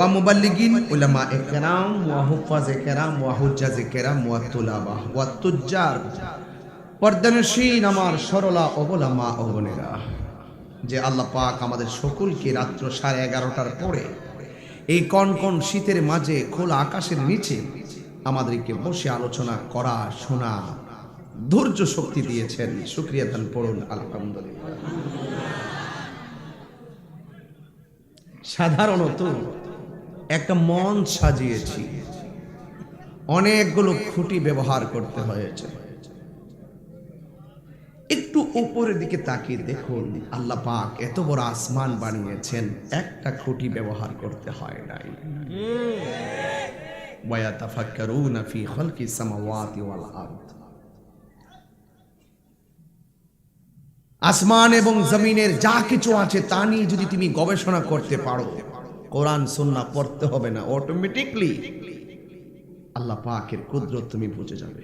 ওয়া মুবাল্লিগিন উলামায়ে কেরাম ওয়া হুফাজে কেরাম ওয়া হুজ্জাজে কেরাম ওয়া তুলাবা ওয়া তুজ্জার পর্দানশীন আমার সরলা অবলা মা ও বোনেরা, যে আল্লাহ পাক আমাদের সকলকে রাত্র 11:30টার পরে এই কনকন শীতের মাঝে খোলা আকাশের নিচে আমাদেরকে বসে আলোচনা করা শোনা ধৈর্য শক্তি দিয়েছেন। শুকরিয়া দান পড়ুন আলহামদুলিল্লাহ। সাধারণত একটা মঞ্চ সাজিয়েছি, অনেকগুলো খুঁটি ব্যবহার করতে হয়েছে। একটু উপরের দিকে তাকিয়ে দেখুন, আল্লাহ পাক এত বড় আসমান বানিয়েছেন, একটা খুঁটি ব্যবহার করতে হয় নাই। ওয়া ইয়াতাফাক্কারুনা ফি খালকিস সামাওয়াতি ওয়াল আরদ। আসমান এবং জমিনের যা কিছু আছে তা নিয়ে যদি তুমি গবেষণা করতে পারো, কোরআন সুন্নাহ পড়তে হবে না, অটোমেটিকলি আল্লাহ পাকের কুদরত তুমি বুঝে যাবে।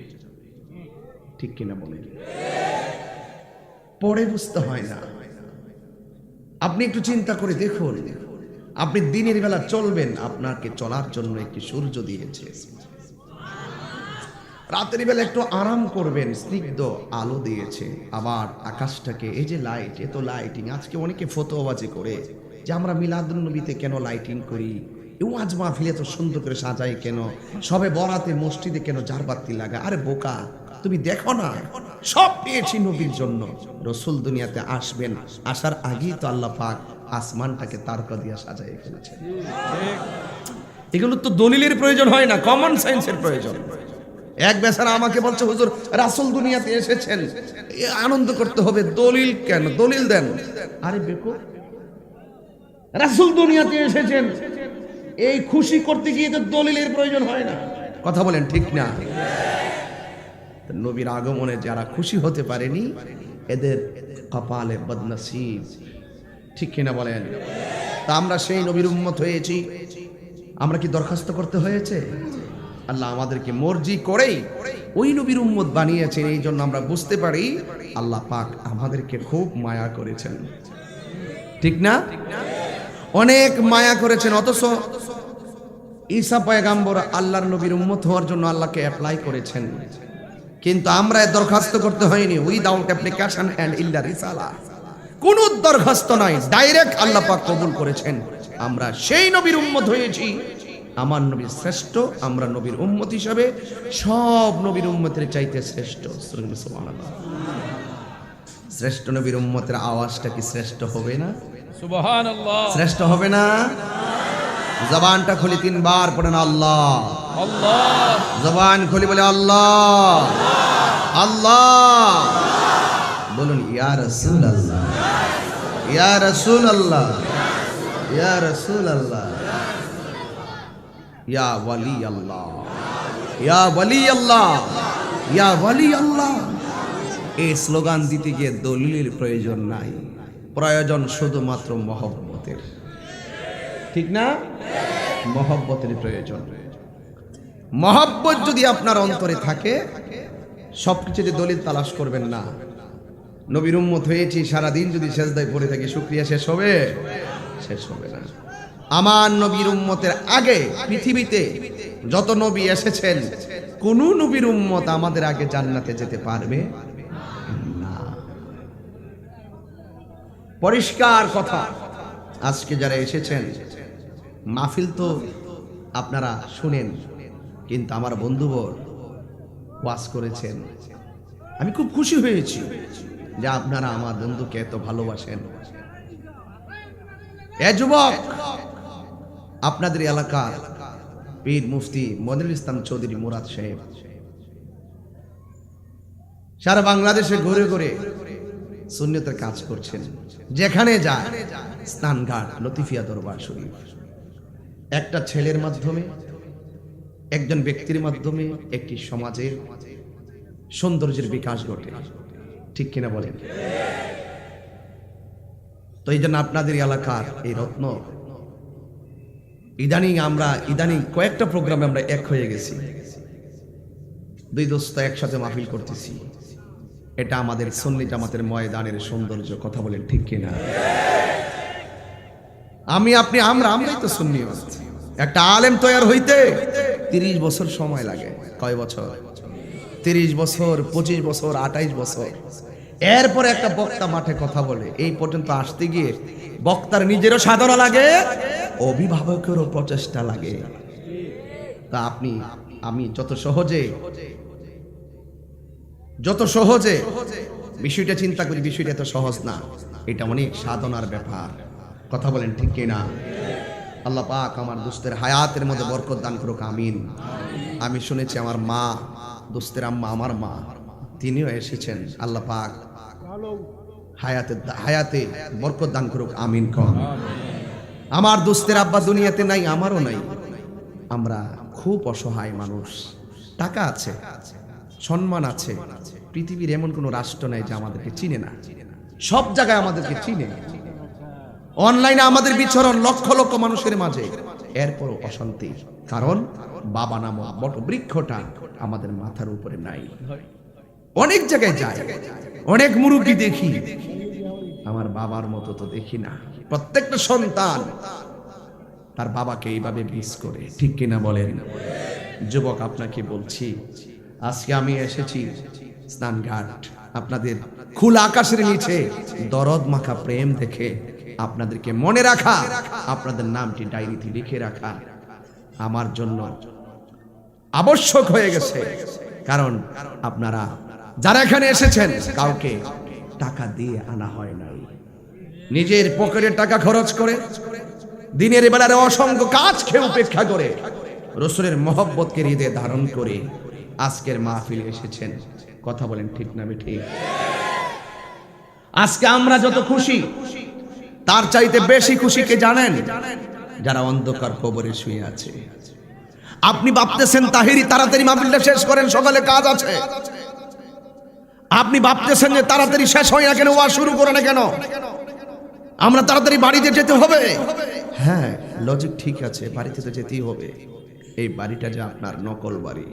ঠিক কিনা বলেন? পড়ে বুঝতে হয় না। আপনি একটু চিন্তা করে দেখুন, আপনি দিনের বেলা চলবেন, আপনাকে চলার জন্য একটি সূর্য দিয়েছে। রাতের বেলা একটু আরাম করবেন, স্নিগ্ধ আলো দিয়েছে। আবার আকাশটাকে এই যে লাইট, এত লাইটিং। আজকে অনেকে ফতোয়াবাজি করে যে আমরা মিলাদুন নবীতে কেন লাইটিং করি, ওয়াজ মাহফিলে তো সুন্দর করে সাজাই কেন, সবে বরাতে মসজিদে কেন জারবাতি লাগা। আরে বোকা, তুমি দেখো না, সব পেয়েছি নবীর জন্য। রসুল দুনিয়াতে আসবেন, আসার আগেই তো আল্লাহ পাক আসমানটাকে তারকা দিয়ে সাজাই ফেলেছেন। এগুলো তো দলিলের প্রয়োজন হয় না, কমন সেন্সের প্রয়োজন। এক বেচারা আমাকে বলছে, হুজুর রাসূল দুনিয়াতে এসেছেন, আনন্দ করতে হবে, দলিল কেন? দলিল দেন। আরে বেকুব, রাসূল দুনিয়াতে এসেছেন, এই খুশি করতে গিয়ে তো দলিলের প্রয়োজন হয় না। কথা বলেন ঠিক না? নবীর আগমনে যারা খুশি হতে পারেনি, এদের কপালে বদনসিব। ঠিক কিনা বলেন? তা আমরা সেই নবীর উম্মত হয়েছি, আমরা কি দরখাস্ত করতে হয়েছে? আল্লাহ আমাদেরকে মর্জি করেই ওই নবীর উম্মত বানিয়েছেন। এই জন্য আমরা বুঝতে পারি আল্লাহ পাক আমাদেরকে খুব মায়া করেছেন। ঠিক না? অনেক মায়া করেছেন। অথচ ঈসা পয়গাম্বর আল্লাহর নবীর উম্মত হওয়ার জন্য আল্লাহকে অ্যাপ্লাই করেছেন, কিন্তু আমরা দরখাস্ত করতে হয়নি। উইদাউট অ্যাপ্লিকেশন এন্ড ইল্লা রিসালা, কোন দরখাস্ত নাই, ডাইরেক্ট আল্লাহ পাক কবুল করেছেন। আমরা সেই নবীর উম্মত হয়েছি। আমার নবী শ্রেষ্ঠ, আমরা নবীর উম্মত হিসাবে সব নবীর উম্মতের চাইতে শ্রেষ্ঠ। সুবহানাল্লাহ। শ্রেষ্ঠ নবীর উম্মতের আওয়াজটা কি শ্রেষ্ঠ হবে না? সুবহানাল্লাহ। শ্রেষ্ঠ হবে না? জবানটা খুলি 3 বার পড়েন আল্লাহ আল্লাহ। জবান খুলি বলে আল্লাহ আল্লাহ। বলুন ইয়া রাসূলুল্লাহ, ইয়া রাসূলুল্লাহ, ইয়া রাসূলুল্লাহ, ইয়া ওয়ালি আল্লাহ, ইয়া ওয়ালি আল্লাহ, ইয়া ওয়ালি আল্লাহ। এই স্লোগান দিতে গিয়ে দলিলের প্রয়োজন নাই, প্রয়োজন শুধুমাত্র মহব্বতের। ঠিক না? মহব্বতের প্রয়োজন। মহব্বত যদি আপনার অন্তরে থাকে, সবকিছুতে দলিল তালাশ করবেন না। নবীর উম্মত হয়েছি, সারাদিন যদি সেজদায় পড়ে থাকি, শুকরিয়া শেষ হবে? শেষ হবে না। আমার নবীর উম্মতের আগে পৃথিবীতে যত নবী এসেছেন, কোন নবীর উম্মত আমাদের আগে জান্নাতে যেতে পারবে না। পরিষ্কার কথা। আজকে যারা এসেছেন, মাহফিল তো আপনারা শুনেন, কিন্তু আমার বন্ধুবর ওয়াজ করেছেন, আমি খুব খুশি হয়েছি যে আপনারা আমার বন্ধুকে এত ভালোবাসেন। এ যুবক, আপনাদের এলাকার পীর মুফতি মনিরুল ইসলাম চৌধুরী মুরাদ সাহেব সারা বাংলাদেশে ঘুরে ঘুরে সুন্নতের কাজ করছেন। যেখানে যায়, স্নানঘাট, লতিফিয়া দরবার শরীফ, একটা ছেলের মাধ্যমে, একজন ব্যক্তির মাধ্যমে একটি সমাজের সৌন্দর্যের বিকাশ ঘটে। ঠিক কিনা বলেন? তো এই জন্য আপনাদের এলাকার এই রত্ন, ইদানিং কয়েকটা প্রোগ্রামে আমরা এক হয়ে গেছি, 2 দোস্ত একসাথে মাহফিল করতেছি। এটা আমাদের সুন্নি জামাতের ময়দানের সৌন্দর্য। কথা বলেন ঠিক কিনা? আমি আপনি আমরাই তো সুন্নি। একটা আলেম তৈরি হইতে 30 বছর সময় লাগে। কয় বছর? 30 বছর, 25 বছর, 28 বছর। এরপরে একটা বক্তা মাঠে কথা বলে, এই পর্যন্ত আসতে গিয়ে বক্তার নিজেরও সাধনা লাগে, অভিভাবকেরও প্রচেষ্টা লাগে। তা আমি যত সহজে বিষয়টা চিন্তা করি, বিষয়টা এত সহজ না, এটা অনেক সাধনার ব্যাপার। কথা বলেন ঠিক কিনা? আল্লাহ পাক আমার দোস্তের হায়াতের মধ্যে বরকত দান করুক, আমিন। আমি শুনেছি আমার মা, দোস্তের আম্মা, আমার মা, তিনিও এসেছেন। আল্লাহ পাক হায়াতে বরকত দান করুক, আমিন কম। আমার দোস্তের আব্বা দুনিয়াতে নাই, আমারও নাই। আমরা খুব অসহায় মানুষ। টাকা আছে, সম্মান আছে, পৃথিবীর এমন কোনো রাষ্ট্র নাই যে আমাদেরকে চিনে না। সব জায়গায় আমাদেরকে চিনে। অনলাইনে আমাদের বিচরণ লক্ষ লক্ষ মানুষের মাঝে, এরপরও অশান্তি। কারণ বাবা নামক বট বৃক্ষটা আমাদের মাথার উপরে নাই। অনেক জায়গায় যাই, অনেক মুরব্বি দেখি, আমার বাবার মতো তো দেখি না। প্রত্যেকটা সন্তান তার বাবাকে এইভাবে মিস করে, ঠিক কিনা বলেন? যুবক, আপনাকে বলছি, আজকে আমি এসেছি স্নানঘাট, আপনাদের খোলা আকাশের নিচে দরদ মাখা প্রেম দেখে আপনাদেরকে মনে রাখা, আপনাদের নামটি ডায়েরিতে লিখে রাখা আমার জন্য আবশ্যক হয়ে গেছে। কারণ আপনারা যারা এখানে এসেছেন, কাউকে টাকা দিয়ে আনা হয় নাই, নিজের পকেটের টাকা খরচ করে, দিনের বেলার অসংখ্য কাজ খেয়ে উপেক্ষা করে, রাসূলের মহব্বতকে হৃদয়ে ধারণ করে আজকের মাহফিলে এসেছেন। কথা বলেন ঠিক না ঠিক? আজকে আমরা যত খুশি, তার চাইতে বেশি খুশি কে জানেন? যারা অন্ধকার কবরে শুয়ে আছে। আপনি ভাবতেছেন তাহিরি তাড়াতাড়ি মাহফিলটা শেষ করেন, সকালে কাজ আছে। আপনি ভাবতেছেন যে তাড়াতাড়ি শেষ হয় না কেন, ওয়াজ শুরু করে না কেন, আমরা তাড়াতাড়ি বাড়িতে যেতে হবে। হ্যাঁ, লজিক ঠিক আছে, বাড়িতে তো যেতেই হবে। এই বাড়িটা যে আপনার নকল বাড়ি।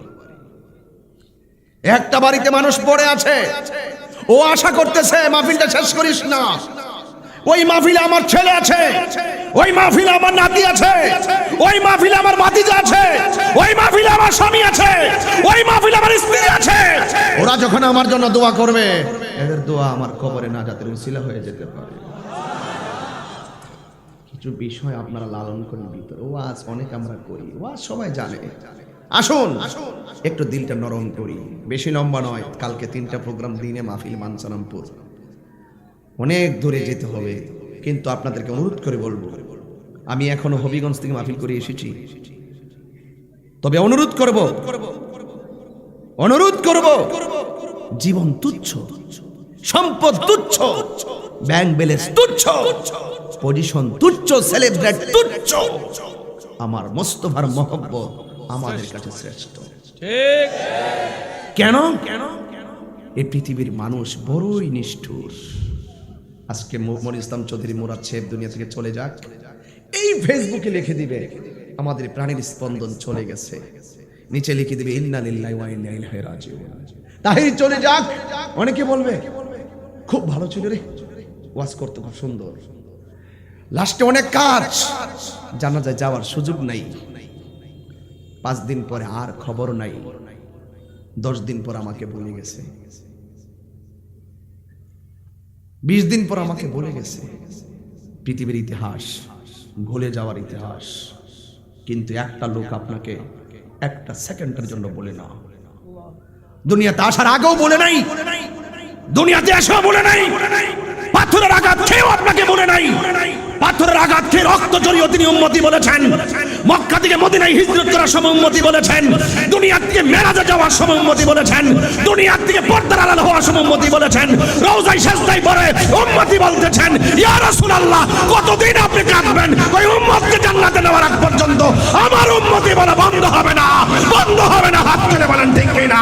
একটা বাড়িতে মানুষ পড়ে আছে, ও আশা করতেছে মাহফিলটা শেষ করিস না। ওই মাহফিলে আমার ছেলে আছে, ওই মাহফিলে আমার নাতি আছে, ওই মাহফিলে আমার ভাতিজা আছে, ওই মাহফিলে আমার স্বামী আছে, ওই মাহফিলে আমার স্ত্রী আছে। ওরা যখন আমার জন্য দোয়া করবে, এদের দোয়া আমার কবরে নাজাতের উসিলা হয়ে যেতে পারে। কিছু বিষয় আপনারা লালন করেন ভিতরে। ওয়াজ অনেক আমরা করি, ওয়াজ সবাই জানে। আসুন একটু দিলটা নরম করি, বেশি লম্বা নয়। কালকে 3টা প্রোগ্রাম দিনে মাহফিল মানসারামপুর, অনেক দূরে যেতে হবে। কিন্তু আপনাদেরকে অনুরোধ করে বলবো, আমি এখনো হবিগঞ্জ থেকে মাহফিল করে এসেছি, তবে অনুরোধ করব, জীবন তুচ্ছ, সম্পদ তুচ্ছ, ব্যাংক ব্যালেন্স তুচ্ছ, পজিশন তুচ্ছ, সেলিব্রেট তুচ্ছ। আমার মোস্তফার মহব্বত আমাদের কাছে শ্রেষ্ঠ। ঠিক। কেন? এই পৃথিবীর মানুষ বড়ই নিষ্ঠুর। আজকে মনির ইসলাম চৌধুরী মুরাদ সাহেব দুনিয়া থেকে চলে যাক, এই ফেসবুকে লিখে দিবে আমাদের প্রাণীর স্পন্দন চলে গেছে, নিচে লিখে দিবে ইন্না লিল্লাহি ওয়া ইন্না ইলাইহি রাজিউন। তাহির চলে যাক, অনেকে বলবে খুব ভালো ছিল রে, ওয়াজ করতে খুব সুন্দর। লাস্টে অনেক কাজ, জানাজায় যাওয়ার সুযোগ নাই। 5 দিন পরে আর খবর নাই, 10 দিন পর আমাকে বলে গেছে, 20 দিন পর আমাকে বলে গেছে। পৃথিবীর ইতিহাস ভুলে যাওয়ার ইতিহাস, কিন্তু একটা লোক আপনাকে একটা সেকেন্ডের জন্য বলে না। দুনিয়াতে আসার আগেও বলে নাই, দুনিয়াতে আসাও বলে নাই, পাথরের আঘাত খেয়েও আপনাকে বলে নাই। পাথরের আঘাত খেয়ে রক্ত জড়িয়ে তিনি উম্মতি বলেছেন, মক্কা থেকে মদিনায় হিজরত করার সময় উম্মতি বলেছেন, দুনিয়া থেকে মেরাজে যাওয়ার সময় উম্মতি বলেছেন, দুনিয়া থেকে পর্দার আড়াল হওয়ার সময় উম্মতি বলেছেন, রওজায় সেজদায় পড়ে উম্মতি বলতেছেন। ইয়া রাসূলুল্লাহ, কতদিন আপনি কাঁদবেন? ওই উম্মতকে জান্নাতে নেওয়ার আগ পর্যন্ত আমার উম্মতি বলা বন্ধ হবে না, বন্ধ হবে না। হাত তুলে বলেন ঠিক কিনা?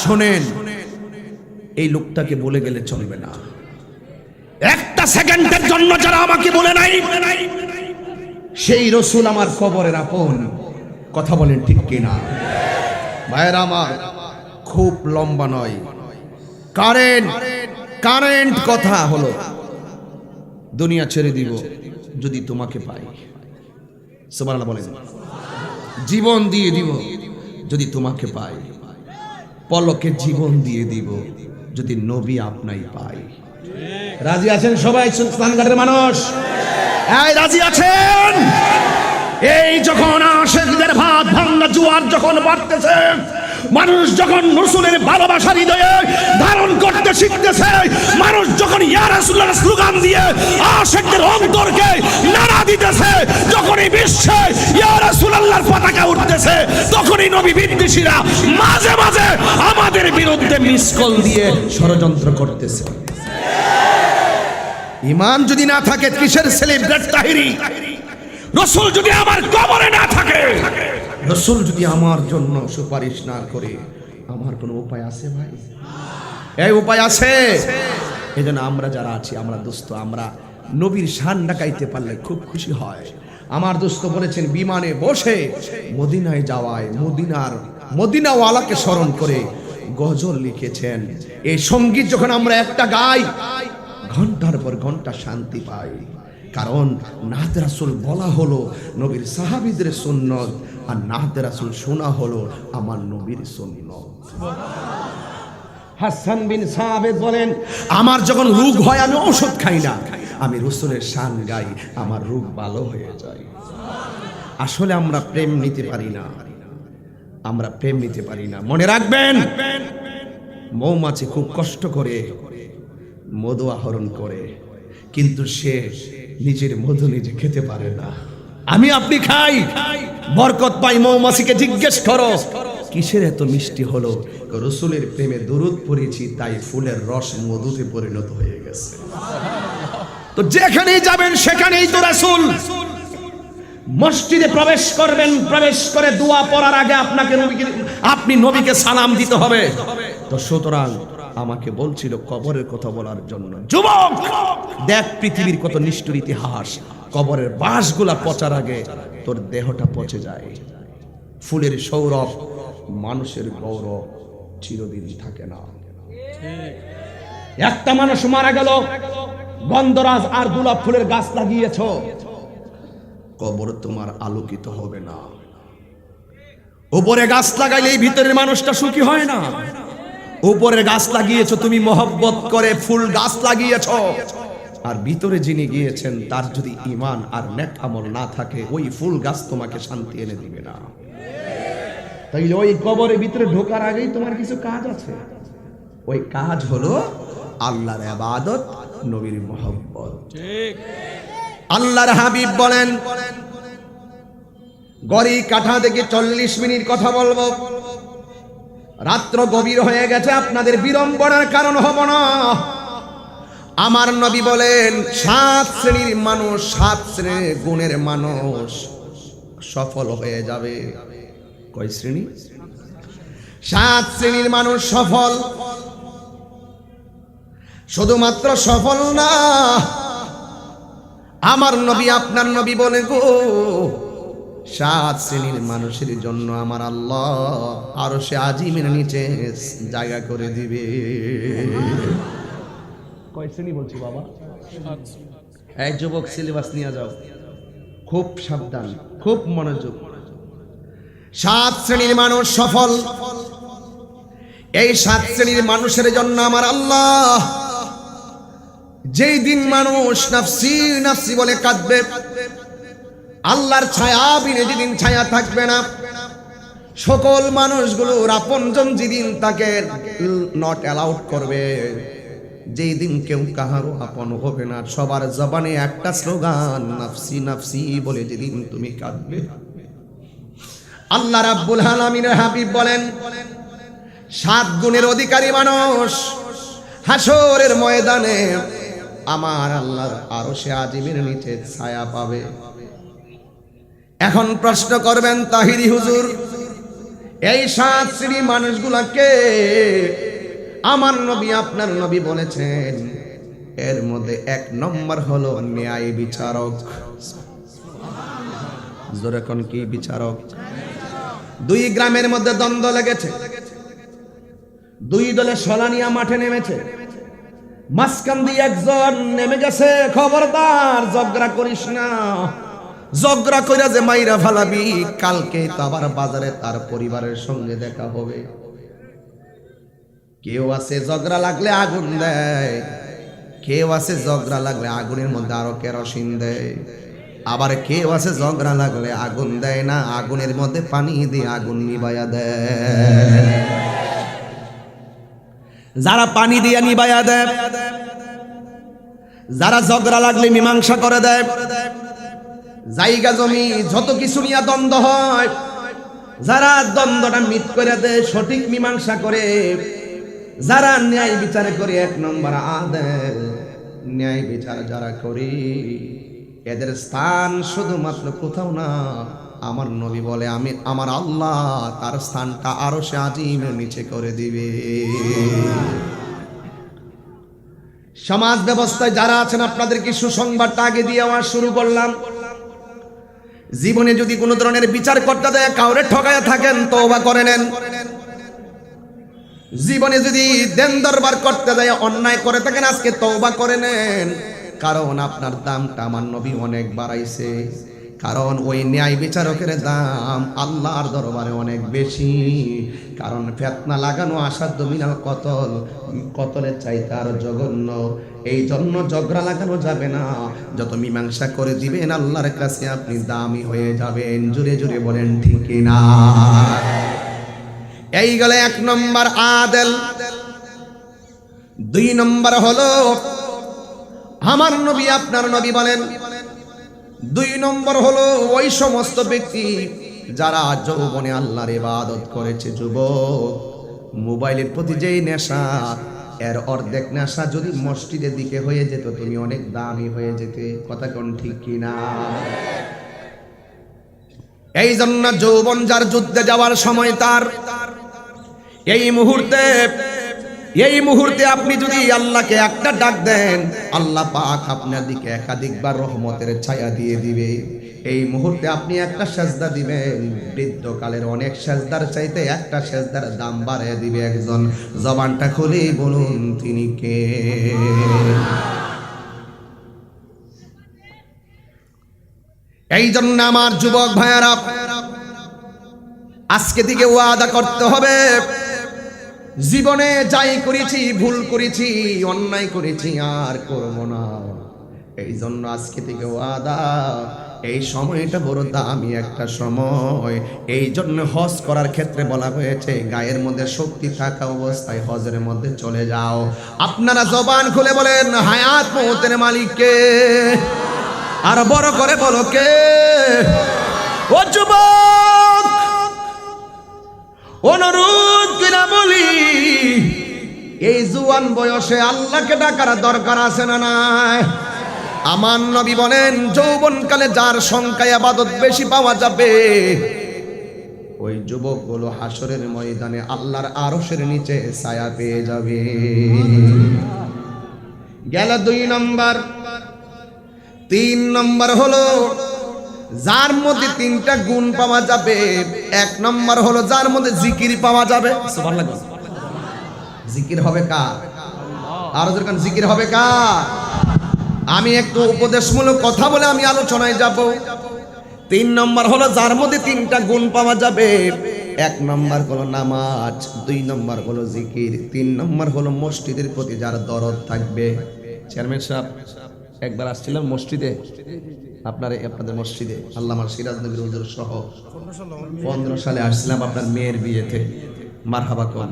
শোনেন, এই লোকটাকে বলে গেলে চলবে না। একটা সেকেন্ডের জন্য যারা আমাকে বলে নাই, সেই রাসূল আমার কবরের আপন। কথা বলেন ঠিক কিনা? ভাইয়েরা আমার, খুব লম্বা নয়, কারেন্ট কথা হলো, দুনিয়া ছেড়ে দিব যদি তোমাকে পাই। সুবহানাল্লাহ বলেন। জীবন দিয়ে দিব যদি তোমাকে পাই, পলকে জীবন দিয়ে দিব যদি নবী আপনাই পাই। রাজি আছেন সবাই স্নানঘাটের মানুষ? এই রাজি আছেন? এই যখন আশিকদের ভাত ভাঙা জোয়ার যখন বাড়তেছে, মানুষ যখন রাসূলের ভালোবাসা হৃদয়ে ধারণ করতে শিখতেছে, মানুষ যখন ইয়া রাসূলুল্লাহ স্লোগান দিয়ে আশিকদের অন্তরকে নাড়া দিতেছে, যখন এই বিশ্বে ইয়া রাসূলুল্লাহর পতাকা উঠতেছে, তখনই নবী বিদ্বেষীরা মাঝে মাঝে আমাদের বিরুদ্ধে মিস কল দিয়ে ষড়যন্ত্র করতেছে। ঈমান যদি না থাকে কিসের সেলিব্রেট তাহিরি? রাসূল যদি আমার কবরে না থাকে, রাসূল যদি আমার জন্য সুপারিশ না করে, আমার কোনো উপায় আছে ভাই? এই উপায় আছে? এজন্য আমরা যারা আছি, আমরা দোস্ত, আমরা নবীর শান ডাকাইতে পারলে খুব খুশি হয়। আমার দোস্ত বলেছেন বিমানে বসে মদিনায় যাওয়ায় মদিনাওয়ালাকে স্মরণ করে গজল লিখেছেন। এই সঙ্গীত যখন আমরা একটা গাই, ঘন্টার পর ঘন্টা শান্তি পাই। কারণ নাত রাসূল বলা হলো নবীর সাহাবীদের সুন্নত, আর নাত রাসূল শোনা হলো আমার নবীর সুন্নত। হাসান বিন সাবিত বলেন, আমার যখন রোগ হয় আমি ওষুধ খাই না, আমি রাসূলের শান গাই, আমার রোগ ভালো হয়ে যায়। আসলে আমরা প্রেম নিতে পারি না, আমরা প্রেম নিতে পারি না। মনে রাখবেন, মৌমাছি খুব কষ্ট করে মধু আহরণ করে, কিন্তু সে নিজের মধু নিজে খেতে পারে না। আমি আপনি খাই, বরকত পাই। মৌমাছিকে জিজ্ঞেস করো কিসের এত মিষ্টি হলো? রাসূলের প্রেমে দরুদ পড়েছি, তাই ফুলের রস মধুতে পরিণত হয়ে গেছে। তো যেখানেই যাবেন সেখানেই তো রাসূল। মসজিদে প্রবেশ করবেন, প্রবেশ করে দোয়া পড়ার আগে আপনি নবীকে সালাম দিতে হবে। তো সুতরাং আমাকে বলছিল কবরের কথা বলার জন্য, যুবক দেখ পৃথিবীর কত নিষ্ঠুর ইতিহাস। কবরের বাঁশগুলা পচার আগে তোর দেহটা পচে যায়। ফুলের সৌরভ, মানুষের গৌরব চিরদিন থাকে না। একটা মানুষ মারা গেল, গন্ধরাজ আর গোলাপ ফুলের গাছ লাগিয়েছ, কবর তোমার আলোকিত হবে না। উপরে গাছ লাগাইলে এই ভিতরের মানুষটা সুখী হয় না। উপরে গাছ লাগিয়েছো তুমি মহব্বত করে, ফুল গাছ লাগিয়েছো, আর ভিতরে যিনি গিয়েছেন তার যদি ঈমান আর নেক আমল না থাকে, ওই ফুল গাছ তোমাকে শান্তি এনে দিবে না। তাইলে ওই কবরের ভিতরে ঢোকার আগেই তোমার কিছু কাজ আছে। ওই কাজ হলো আল্লাহর ইবাদত, নবীর মহব্বত। ঠিক। আল্লাহর হাবিব বলেন, গড়ি কাঠা থেকে 40 মিনিট কথা বলবো, রাত্র গভীর হয়ে গেছে, আপনাদের বিড়ম্বনার কারণ হব না। আমার নবী বলেন 7 শ্রেণীর মানুষ, 7 শ্রেণীর গুণের মানুষ সফল হয়ে যাবে। কয় শ্রেণী? 7 শ্রেণীর মানুষ সফল। শুধুমাত্র সফল না, আমার নবী আপনার নবী বলে গো, 7 শ্রেণীর মানুষের জন্য আমার আল্লাহ আরশে আজিমের নিচে জায়গা করে দিবে। কয় শ্রেণী বলছি বাবা? এই যুবক সিলেবাস নিয়ে যাও, খুব সাবধান, খুব মনোযোগ। 7 শ্রেণীর মানুষ সফল। এই 7 শ্রেণীর মানুষের জন্য আমার আল্লাহ, যেই দিন মানুষ নাফসি নাফসি বলে কাঁদবে, আল্লাহর ছায়া বিনে যেদিন ছায়া থাকবে না, সকল মানুষগুলোর আপনজন যেদিন তাকে নট অ্যালাউড করবে, যেই দিন কেউ কাহারও আপন হবে না, সবার জবানে একটা স্লোগান নাফসি নাফসি বলে যেদিন তুমি কাঁদবে, আল্লাহ রাব্বুল আলামিনের হাবিব বলেন 7 গুণের অধিকারী মানুষ হাসরের ময়দানে আমার আল্লাহর আরশে আজিমের নিচে ছায়া পাবে। এখন প্রশ্ন করবেন তাহিরি হুজুর, এই 7 শ্রেণীর মানুষগুলোকে আমার নবী আপনার নবী বলেছেন, এর মধ্যে 1 নম্বর হলো ন্যায় বিচারক। জোরে কোন কি বিচারক? 2 গ্রামের মধ্যে দ্বন্দ্ব লেগেছে, দুই দলে সলানিয়া মাঠে নেমেছে, মাঝখান দিয়ে একজন নেমে গেছে, খবরদার ঝগড়া করিস না, ঝগড়া কইরা যে মাইরা ফালাবি, কালকে তো আবার বাজারে তার পরিবারের সঙ্গে দেখা হবে। কেউ আছে ঝগড়া লাগলে আগুন দেয়, কেউ আছে ঝগড়া লাগলে আগুনের মধ্যে আরো কেরোসিন দেয়, আবার কেউ আছে ঝগড়া লাগলে আগুন দেয় না, আগুনের মধ্যে পানি দিয়ে আগুন নিভাইয়া দেয়। যারা পানি দিয়ে নিভাইয়া দেয়, যারা ঝগড়া লাগলে মীমাংসা করে দেয়, জায়গা জমি যত কিছু নিয়ে দ্বন্দ্ব হয়, যারা দ্বন্দ্বটা মিট করে দেয়, সঠিক মীমাংসা করে, যারা ন্যায় বিচার করে, এক নম্বর আদেল ন্যায় বিচার যারা করি, এদের স্থান শুধুমাত্র কোথাও না, আমার নবী বলে আমি আমার আল্লাহ তার স্থানটা আরশে আজিমের নিচে করে দিবে। সমাজ ব্যবস্থায় যারা আছেন, আপনাদেরকে সুসংবাদটা আগে দিয়ে আওয়াজ শুরু করলাম। জীবনে যদি কোনো ধরনের বিচার করতে দেয়, কাউরে ঠকায়া থাকেন, তওবা করে নেন। জীবনে যদি দেন দরবার করতে যায়, অন্যায় করে থাকেন, আজকে তওবা করে নেন, কারণ আপনার দামটা আমার নবী অনেক বাড়াইছে। কারণ ওই ন্যায় বিচারকের দাম আল্লাহর দরবারে অনেক বেশি। কারণ ফিতনা লাগানো আসাধ্য মিনাল কতল, কতলের চাইতে আরো জঘন্য। এই জন্য ঝগড়া লাগানো যাবে না, যত মীমাংসা করে দিবেন আল্লাহর কাছে আপনি দামি হয়ে যাবেন। জোরে জোরে বলেন ঠিক না? এই গেলে এক নম্বর আদেল। দুই নম্বর হলো আমার নবী আপনার নবী বলেন, দুই নম্বর হলো ওই সমস্ত ব্যক্তি যারা যৌবনে আল্লাহর ইবাদত করেছে। যুবক, মোবাইলের প্রতি যেই নেশা, এর অর্ধেক নেশা যদি মসজিদের দিকে হয়ে যেত, তুমি অনেক দামি হয়ে যেতে। কথা কোন ঠিক কিনা? এই জন্য যৌবন যার যুদ্ধে যাওয়ার সময়, তার এই মুহূর্তে আপনি যদি আল্লাহকে একটা ডাক দেন, আল্লাহ পাক আপনার দিকে একাধিকবার রহমতের ছায়া দিয়ে দিবে। এই মুহূর্তে আপনি একটা সেজদা দিবেন, বৃদ্ধকালের অনেক সেজদার চাইতে একটা সেজদার দাম বাড়িয়ে দিবে একজন। জবানটা খুলে বলুন তিনি কে? এই জন্য আমার যুবক ভাইয়ারা, আজকে থেকে ওয়াদা করতে হবে, জীবনে যাই করেছি, ভুল করেছি, অন্যায় করেছি, আর করব না। এই জন্য আজকে থেকে ওয়াদা, এই সময়টা বড় দামি একটা সময়। এই জন্য হজ করার ক্ষেত্রে বলা হয়েছে, গায়ের মধ্যে শক্তি থাকা অবস্থায় হজের মধ্যে চলে যাও। আপনারা জবান খুলে বলেন, হায়াত মওতের মালিক কে? আর বড় করে বলো কে? ও যুবক, অনুরোধ করে বলি, এই জুয়ান বয়সে আল্লাহকে ডাকার দরকার আছে না নাই? আমার নবী বলেন, যৌবনকালে যার সংখ্যায় ইবাদত বেশি পাওয়া যাবে, ওই যুবকগুলো হাসরের ময়দানে আল্লাহর আরশের নিচে ছায়া পেয়ে যাবে। গেল দুই নম্বর। তিন নম্বর হলো যার মধ্যে তিনটা গুণ পাওয়া যাবে। এক নম্বর হলো যার মধ্যে জিকির পাওয়া যাবে। সুবহানাল্লাহ। জিকির হবে কার? আরো যখন জিকির হবে কার? আমি একটু উপদেশমূলক কথা বলে আমি আলোচনায় যাব। তিন নম্বর হলো যার মধ্যে তিনটা গুণ পাওয়া যাবে। এক নম্বর হলো নামাজ, দুই নম্বর হলো জিকির, তিন নম্বর হলো মসজিদের প্রতি যার দরদ থাকবে। চেয়ারম্যান সাহেব, একবার আসছিলাম মসজিদে, আপনাদের মসজিদে, আল্লামা সিরাজ নবীর হুজুর সহ 15 সালে আসছিলাম আপনার মেয়ের বিয়েতে। মারহাবা কোন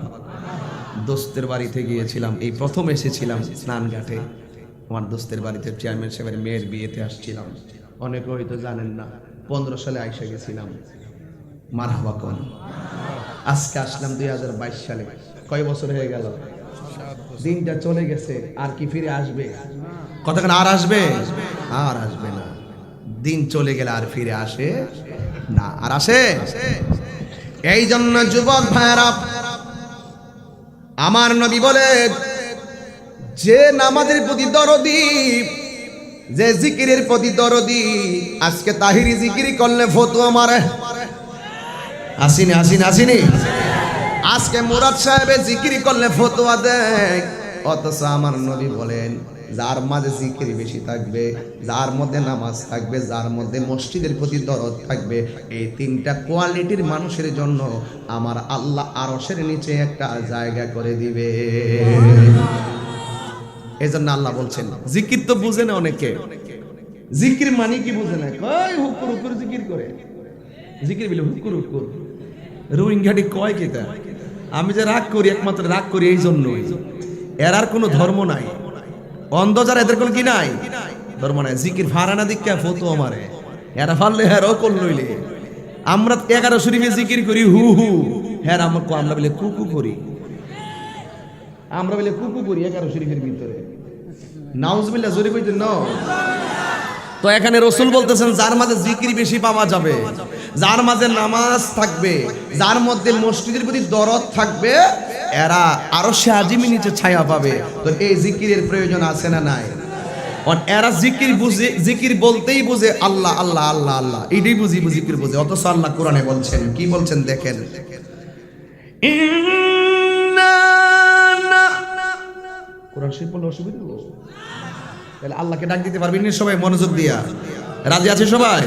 দোস্তের বাড়িতে গিয়েছিলাম, এই প্রথম এসেছিলাম স্নানঘাটে। আমার দোস্তের বাড়িতে চেয়ারম্যান সাহেবের মেয়ের বিয়েতে আসছিলাম। অনেকে হয়তো জানেন না, 15 সালে আইসা গেছিলাম। মারহাবা কোন। আজকে আসলাম 2022 সালে। কয় বছর হয়ে গেল? দিনটা চলে গেছে, আর কি ফিরে আসবে? কতক্ষণ আর আসবে? আর আসবে না। দিন চলে গেলে আর ফিরে আসে না। আর আসে? এই জন্য যুবক ভাইরা, আমার নবী বলে, যে নামাজের প্রতি দরদি, যে জিকিরের প্রতি দরদি, আজকে তাহিরি জিকির করলে ফতোয়া মারে। আসিনি? আজকে মুরাদ সাহেবে জিকির করলে ফতোয়া দেয়, অথচ আমার নবী বলেন যার মাঝে জিকির বেশি থাকবে, যার মধ্যে নামাজ থাকবে, যার মধ্যে মসজিদের প্রতি দরদ থাকবে, এই তিনটা কোয়ালিটির মানুষের জন্য আমার আল্লাহ আরশের নিচে একটা জায়গা করে দিবে। এই জন্য আল্লাহ বলছেন জিকির তো বুঝে না অনেকে, জিকির মানে কি বুঝে না, কয় হুকুর হুকুর জিকির করে, জিকির বলে হুকুর হুকুর রোহিঙ্গাটি কয় কেতা। আমি যে রাগ করি একমাত্র রাগ করি এই জন্যই, এর আর কোনো ধর্ম নাই, অন্ধ যারা এদের কোনো কি নাই ধর্ম নাই। জিকির ফারানা দিকা ফতো আমারে এরা ফারলে হেরও কল লইলে। আমরা 11 শরীফে জিকির করি হু হু, হ্যাঁ আমাকে আমরা বলে কুকু করি, আমরা বলে কুকু করি 11 শরীফের ভিতরে। নাউজুবিল্লাহ জোরে কইতেন না। তো এখানে রাসূল বলতেছেন যার মাঝে জিকির বেশি পাওয়া যাবে, যার মাঝে নামাজ থাকবে, যার মধ্যে মসজিদের প্রতি দরদ থাকবে, এরা আরশে আজিমের নিচে ছায়া পাবে। তো এই জিকিরের প্রয়োজন আছে না নাই? এরা জিকির বুঝে, জিকির বলতেই বুঝে আল্লাহ আল্লাহ আল্লাহ আল্লাহ, এইটাই বুঝি জিকির বুঝে। অথচ আল্লাহ কোরআনে বলছেন, কি বলছেন দেখেন, কোরআন শরীফ বললে অসুবিধা হলো? তাহলে আল্লাহকে ডাক দিতে পারবেন সবাই মনোযোগ দিয়া? রাজি আছে সবাই?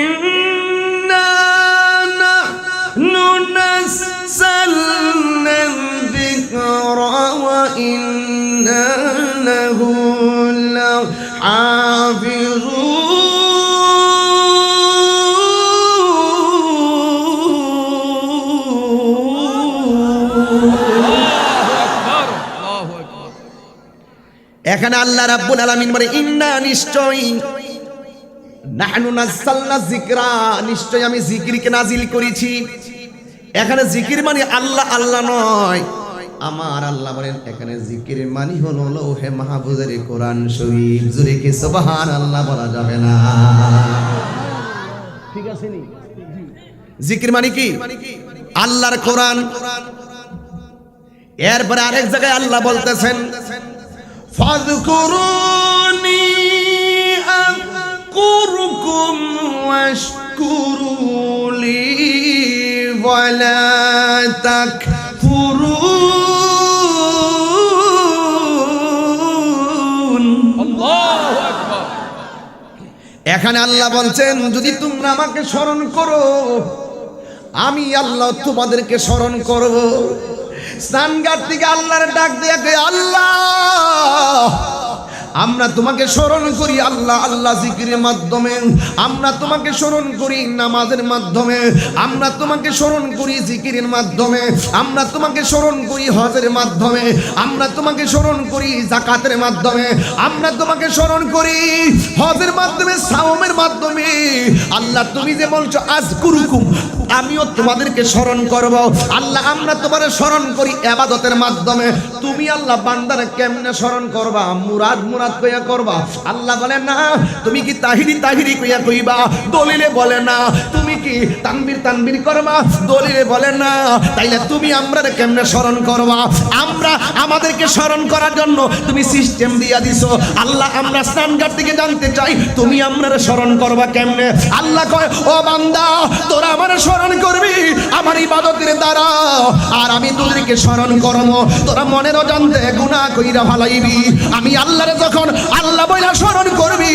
ইন্না নাহনু নাযালনা যিকরা ওয়া ইন্না লাহু লাহাফিজুন। এখানে আল্লাহ রাব্বুল আলামিন বলে ইন্না নিশ্চয়ই, নাহনু নাযালনা যিকরা নিশ্চয় আমি জিকিরকে নাজিল করেছি। এখানে জিকির মানে আল্লাহ আল্লাহ নয়, আমার আল্লাহ বলেন এখানে জিকির মানে হলো লৌহে মাহফুজের কোরআন শরীফ। জোরে কি সুবহানাল্লাহ বলা যাবে না? ঠিক আছে নি? জিকির মানে কি? আল্লাহর কোরআন। এরপরে আরেক জায়গায় আল্লাহ বলতেছেন ফাযকুরুনি আযকুরকুম ওয়াশকুরুলি ওয়ালা তাকফুরুন। আল্লাহু আকবার। এখানে আল্লাহ বলছেন যদি তোমরা আমাকে স্মরণ করো, আমি আল্লাহ তোমাদেরকে স্মরণ করব। স্নানঘাট থেকে আল্লাহর ডাক দিয়ে কই আল্লাহ আমরা তোমাকে স্মরণ করি আল্লাহ আল্লাহ জিকিরের মাধ্যমে, আমরা তোমাকে স্মরণ করি নামাজের মাধ্যমে, আমরা তোমাকে স্মরণ করি জিকিরের মাধ্যমে, আমরা তোমাকে স্মরণ করি হজের মাধ্যমে, আমরা তোমাকে স্মরণ করি যাকাতের মাধ্যমে, আমরা তোমাকে স্মরণ করি হজের মাধ্যমে, সাওমের মাধ্যমে। আল্লাহ তুমি যে বলছো আযকুরুকুম, আমিও তোমাদেরকে স্মরণ করব। আল্লাহ আমরা তোমারে স্মরণ করি ইবাদতের মাধ্যমে। তুমি আল্লাহ বান্দারে কেমনে স্মরণ করবা? মুরাদ মুরাদ কইয়া করবা? আল্লাহ বলে না। তুমি কি তাহিরি তাহিরি কইয়া কইবা? দলিলে বলে না। তুমি কি তানবীর তানবীর করবা? দলিলে বলে না। তাইলে তুমি আমরারে কেমনে স্মরণ করবা? আমরা আমাদেরকে স্মরণ করার জন্য তুমি সিস্টেম দিয়া দিছো। আল্লাহ আমরা স্নানঘাট থেকে জানতে চাই তুমি আমরারে স্মরণ করবা কেমনে? আল্লাহ কয় ও বান্দা তোরা আমারে স্মরণ করবি আমার ইবাদতের দ্বারা, আর আমি তোদেরকে স্মরণ করব। তোরা মনের অজান্তে গুনাহ কইরা ভালাইবি। আমি আল্লাহরে যখন আল্লাহ বইলা স্মরণ করবি,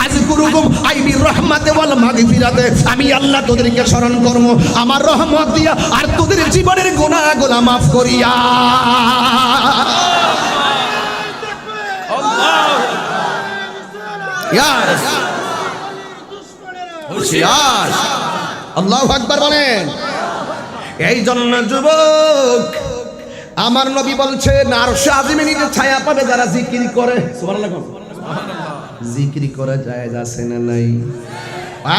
আযকুরুকুম আই বির রাহমাতি ওয়াল মাগফিরাতে, আমি আল্লাহ তোদেরকে স্মরণ করব আমার রহমত দিয়া আর তোদের জীবনের গুনাহগুলো maaf করিয়া। আল্লাহু ইয়াস হুশিয়ার আল্লাহু আকবার বলেন। এই জন্য যুবক আমার নবী বলছেন আরশে আজিমে নিচে ছায়া পাবে যারা জিকির করে। সুবহানাল্লাহ। জিকির করা জায়েজ আছে না নাই?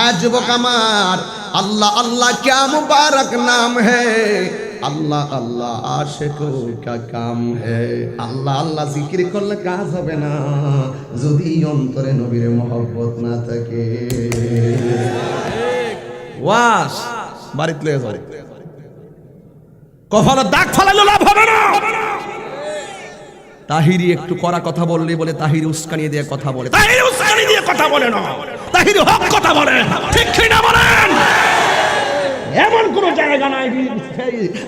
আজ যুবক আমার আল্লাহ আল্লাহ क्या मुबारक नाम है, আল্লাহ আল্লাহ আশিকো কা কাম है। আল্লাহ আল্লাহ জিকির করলে কাজ হবে না যদি অন্তরে নবীর মহব্বত না থাকে। ওয়াস বাড়িতে লয়ে যাও, কপালে দাগ ফালাইলে লাভ হবে না। তাহিরি একটু কড়া কথা বললে বলে তাহিরি উস্কানি দিয়ে কথা বলে, তাহিরি উস্কানি দিয়ে কথা বলে না, তাহিরি হক কথা বলে। ঠিক কি না বলেন? এমন কোন জায়গা নাই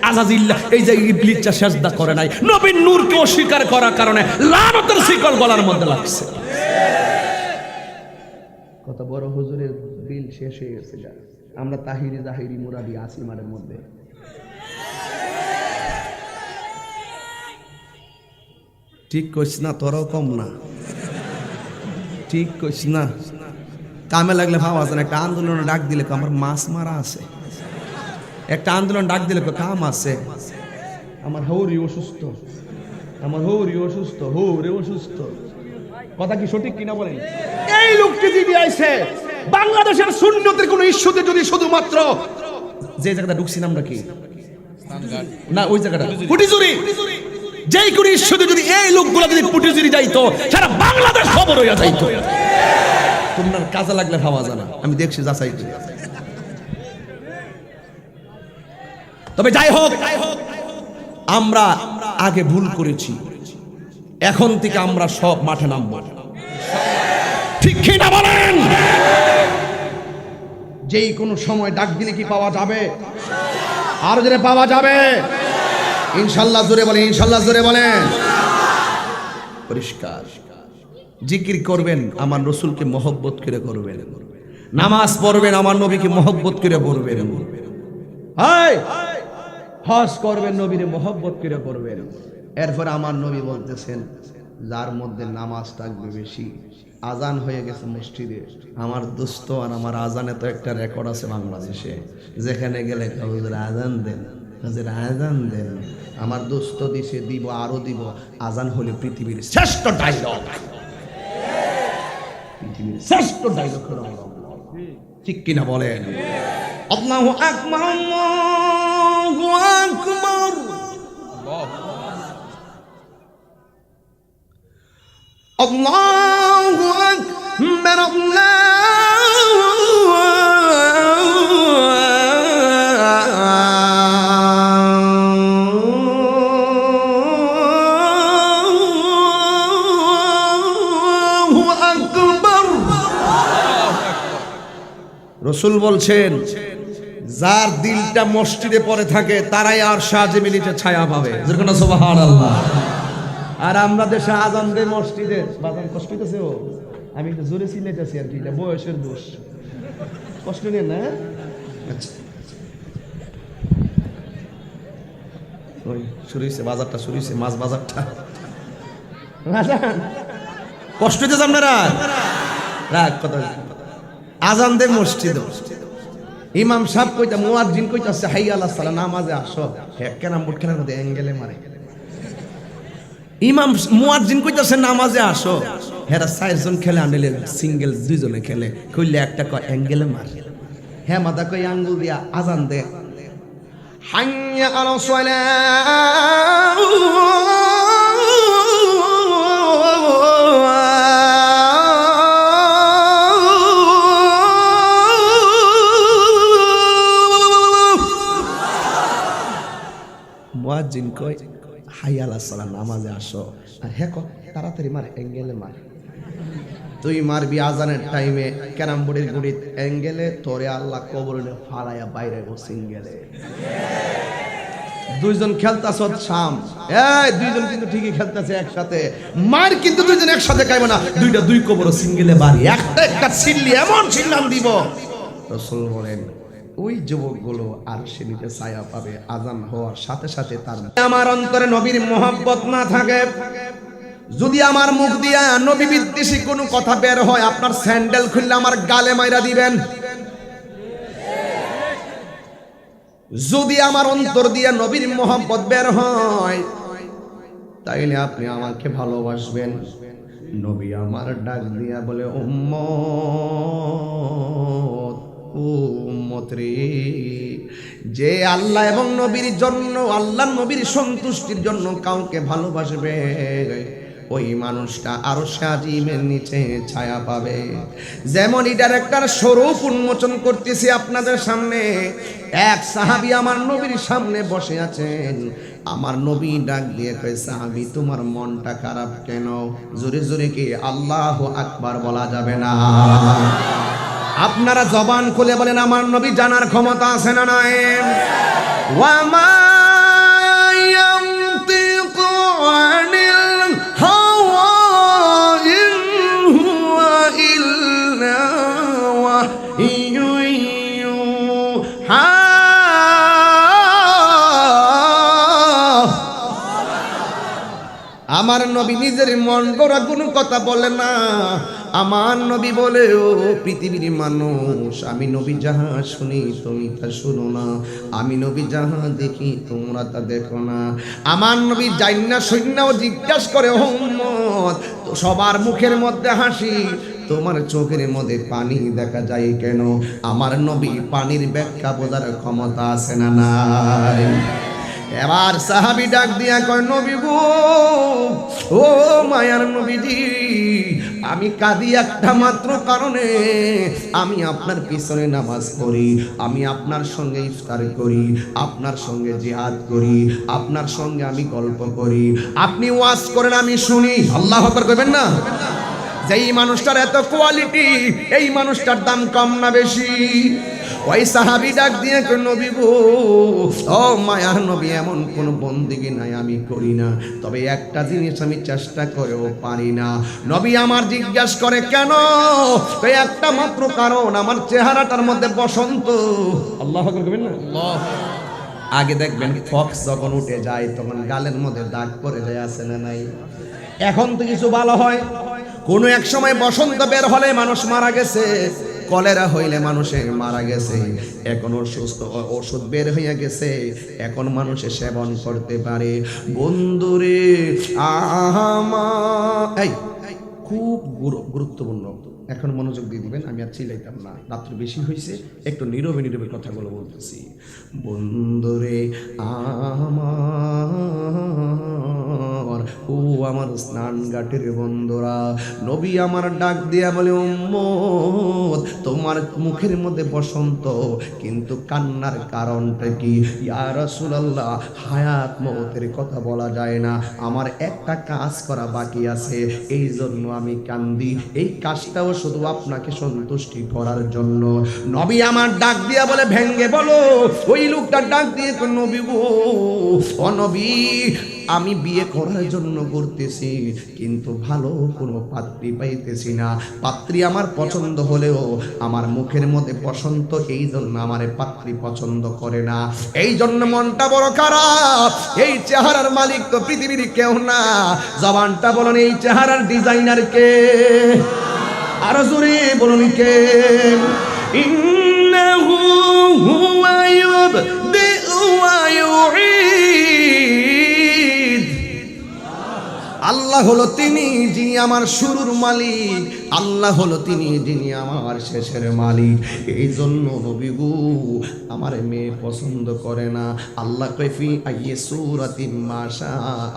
আজাজিল্লাহ এই যে ইবলিসটা সেজদা করে নাই, নবীর নূরকে অস্বীকার করার কারণে লানতের শিকল গলার মধ্যে লাগছে। কত বড় হুজুরের বিল শেষ হয়ে গেছে। আমরা তাহিরি জাহিরি মুরাদি আসিমারের মধ্যে ঠিক কইস না, তোরাও কম না, ঠিক কইস না। কামে লাগলে ভাবা যায় না, একটা আন্দোলনে ডাক দিলে আমার মাছ মারা আছে, একটা আন্দোলন ডাক দিলে কাম আছে। আমার হৌরি অসুস্থ, আমার হৌরি অসুস্থ, হৌরে অসুস্থ। কথা কি সঠিক কিনা বলেন? এই লোকটি যদি আইছে বাংলাদেশের সুন্নতের কোন ইস্যুতে যদি শুধুমাত্র যে জায়গাটা ঢুকছিলাম আমরা কি না ওই জায়গাটা পুটিজুরি, যেই কোন ইস্যুতে যদি এই লোকগুলো যদি পুটিজুরি যাইতো সারা বাংলাদেশ খবর হইয়া যাইতো। তোমার কাজে লাগলে ভাবা জানা, আমি দেখছি যাচাই করি। তবে যাই হোক, আমরা আগে ভুল করেছি, এখন থেকে আমরা সব মাঠে নামবো, ঠিক কি না বলেন? যেই কোনো সময় ডাক দিলে কি পাওয়া যাবে? আর জোরে পাওয়া যাবে ইনশাল্লাহ। জোরে বলেন ইনশাল্লাহ, জোরে বলেন। পরিষ্কার জিকির করবেন, আমার রসুলকে মহব্বত করে করবেন। নামাজ পড়বেন, আমার নবীকে মহব্বত করে পড়বেন। হজ করবেন, নবীরে মহব্বত করে করবেন। এরপর আমার নবী বলতেছেন, যার মধ্যে নামাজ থাকবে বেশি, আজান হয়ে গেছে মসজিদে, আমার দোস্ত আর আমার আজানে তো একটা রেকর্ড আছে বাংলাদেশে, যেখানে গেলে হুজুর আজান দেন, হুজুর আজান দেন, আমার দোস্ত দিছে, দিব আরো দিব। আজান হলে পৃথিবীর শ্রেষ্ঠ ডায়লগ, পৃথিবীর শ্রেষ্ঠ ডায়লগ। ঠিক কিনা বলেন? আল্লাহু আকবার, আল্লাহু আকবার, আল্লাহু আকবার, আল্লাহু আকবার। রাসূল বলছেন, যার দিলটা মসজিদে পড়ে থাকে তারাই আর শাহজিমিলিতে ছায়া পাবে। যেরকম সুবহানাল্লাহ। আর আমরা দেশে আজান দেই মসজিদে, বাজান কষ্ট হইতেছে। ও আমি একটু জোরে চিল্লাইতেছি আর কি, এটা বয়সের দোষ, কষ্ট নেই না? আচ্ছা, ওই শুরু হয়েছে বাজারটা, শুরু হয়েছে মাছ বাজারটা। কষ্ট হইতেছে আপনারা? রাগ কথা। আজান দেয় মসজিদে, ইমাম সাহেব কইতা, মুয়াজ্জিন কইতাছে হাইয়া আলাস সালাহ, নামাজে আসো। ক্যারাম বোর্ড খেলার মধ্যে অ্যাঙ্গেলে মারে। ইমাম মুয়াজ্জিন কইতাছে নামাজে আসো, হেরা 4 জন খেলে, আনলে সিঙ্গেল 2 জনে খেলে, কইলে একটা কয় অ্যাঙ্গেলে মারে। হ্যাঁ মাদা কই আঙ্গুল দিয়া আজান দে, হাইয়া আলাস সালাহ, মুয়াজ্জিন কই হাইয়া আলাস সালাহ, নামাজে আসো। আর হ্যাঁ তাড়াতাড়ি মার, অ্যাঙ্গেলে মার। তুই মারবি আজানের টাইমে ক্যারাম বোর্ডের গুড়িত অ্যাঙ্গেলে, তোরে আল্লাহ কবরে ফালাইয়া বাইরে গো সিঙ্গেলে। 2 জন খেলতাছ শাম, এই 2 জন কিন্তু ঠিকই খেলতেছে একসাথে, মার কিন্তু 2 জন একসাথে খাইব না, 2 কবর সিঙ্গেলে বাড়ি, একটা সিল্লি এমন সিল্লাম দিব। রাসূল বলেন, ওই যুবকগুলো আর সে নিচে ছায়া পাবে আজান হওয়ার সাথে সাথে। তার আমার অন্তরে নবীর মহব্বত না থাকে, যদি আমার মুখ দিয়া নবী বিদ্বেষী কোনো কথা বের হয়, আপনার স্যান্ডেল খুললে আমার গালে মাইরা দিবেন। যদি আমার অন্তর দিয়া নবীর মহব্বত বের হয়, তাইলে আপনি আমাকে ভালোবাসবেন। নবী আমার ডাক দিয়া বলে, উম্মত, উম্মত রে, যে আল্লাহ এবং নবীর জন্য, আল্লাহ নবীর সন্তুষ্টির জন্য কাউকে ভালোবাসবে, ওই মানুষটা আরশে আজিমের নিচে ছায়া পাবে। যেমন এটার একটা স্বরূপ উন্মোচন করতেছি আপনাদের সামনে। এক সাহাবী আমার নবীর সামনে বসে আছেন, আমার নবী ডাক দিয়ে কয়, সাহাবী তোমার মনটা খারাপ কেন? জোরে জোরে কি আল্লাহু আকবার বলা যাবে না? আপনারা জবান খুলে বলেন আমার নবী জানার ক্ষমতা আছে না নাই? ওয়া মা ইয়ানতিকু আনিল হাওয়া ইন হুয়া ইল্লা ওয়াহয়ুন ইউহা। আমার নবী নিজের মন গড়া কোনো কথা বলে না। আমার নবী বলে, ও পৃথিবীর মানুষ, আমি নবী যাহা শুনি তুমি তা শুনো না, আমি নবী যাহা দেখি তোমরা তা দেখো না। আমার নবী জান্না সৈন্যাও জিজ্ঞাসা করে, ও উম্মত, তো সবার মুখের মধ্যে হাসি, তোমার চোখের মধ্যে পানি দেখা যায় কেন? আমার নবী পানির ব্যাখ্যা বোঝার ক্ষমতা আছে না নাই? এবার সাহাবী ডাক দিয়া কয়, নবী গো, ও মায়ার নবীজি, আমি কাঁদি একটা মাত্র কারণে, আমি আপনার পিছনে নামাজ পড়ি, আমি আপনার সঙ্গে ইফতার করি, আপনার সঙ্গে জিহাদ করি, আপনার সঙ্গে আমি গল্প করি, আপনি ওয়াজ করেন আমি শুনি। আল্লাহু আকবার করবেন না? যেই মানুষটার এত কোয়ালিটি, এই মানুষটার দাম কম না বেশি? ওই সাহাবী ডাক দিয়ে কই, নবী গো, ও মায়ার নবী, এমন কোন বন্দেগী নাই আমি করি না, তবে একটা জিনিস আমি চেষ্টা করেও পারি না। নবী আমার জিজ্ঞাসা করে, কেন? এই একটা মাত্র কারণ, আমার চেহারাটার মধ্যে বসন্ত। আল্লাহু আকবার করবেন না? আগে দেখবেন ফক্স যখন উঠে যায় তখন গালের মধ্যে দাগ পড়ে যায়, আছে না নাই? এখন তো কিছু ভালো হয়, কোনো এক সময় বসন্ত বের হলে মানুষ মারা গেছে, কলেরা হইলে মানুষের মারা গেছে, এখন ওষুধ বের হইয়া গেছে, এখন মানুষে সেবন করতে পারে। বন্ধুরে এই খুব গুরুত্বপূর্ণ, এখন মনোযোগ দিয়ে দিবেন, আমি আর চিল্লাইতাম না, রাত্রি বেশি হয়েছে, একটু নীরবে নীরবে কথাগুলো বলতেছি। বন্ধুরে আমার, ও আমার স্নান ঘাটের বন্ধুরা, নবী আমার ডাক দিয়া বলে, উম্মত, তোমার মুখের মধ্যে বসন্ত, কিন্তু কান্নার কারণটা কি? ইয়া রাসূলুল্লাহ, হায়াত মওতের কথা বলা যায় না, আমার একটা কাজ করা বাকি আছে, এই জন্য আমি কান্দি, এই কাজটাও শুধু আপনাকে সন্তুষ্টি করার জন্য। নবী আমার ডাক দিয়া বলে, ভেঙ্গে বলো। ওই লোকটা ডাক দিয়ে, নবী গো, ও নবী, আমি বিয়ে করার জন্য করতেছি, কিন্তু ভালো কোনো পাত্রী পাইতেছি না, পাত্রী আমার পছন্দ হলেও আমার মুখের মধ্যে বসন্ত, এই জন্য আমার পাত্রী পছন্দ করে না, এই জন্য মনটা বড় খারাপ। এই চেহারার মালিক তো পৃথিবীর কেউ না, জবানটা বলুন, এই চেহারার ডিজাইনার কে? আরো জোরে বলুন, কে? ইন্নাহু হুয়া ইউবদিউ ওয়া ইউঈদ। আল্লাহ হলো তিনি যিনি আমার শুরুর মালিক, আল্লাহ হলো তিনি যিনি আমার শেষের মালিক। এই জন্য নবী গো, আমার মেয়ে পছন্দ করে না। আল্লাহ কইফি আইয়ে সূরাতিন মাশা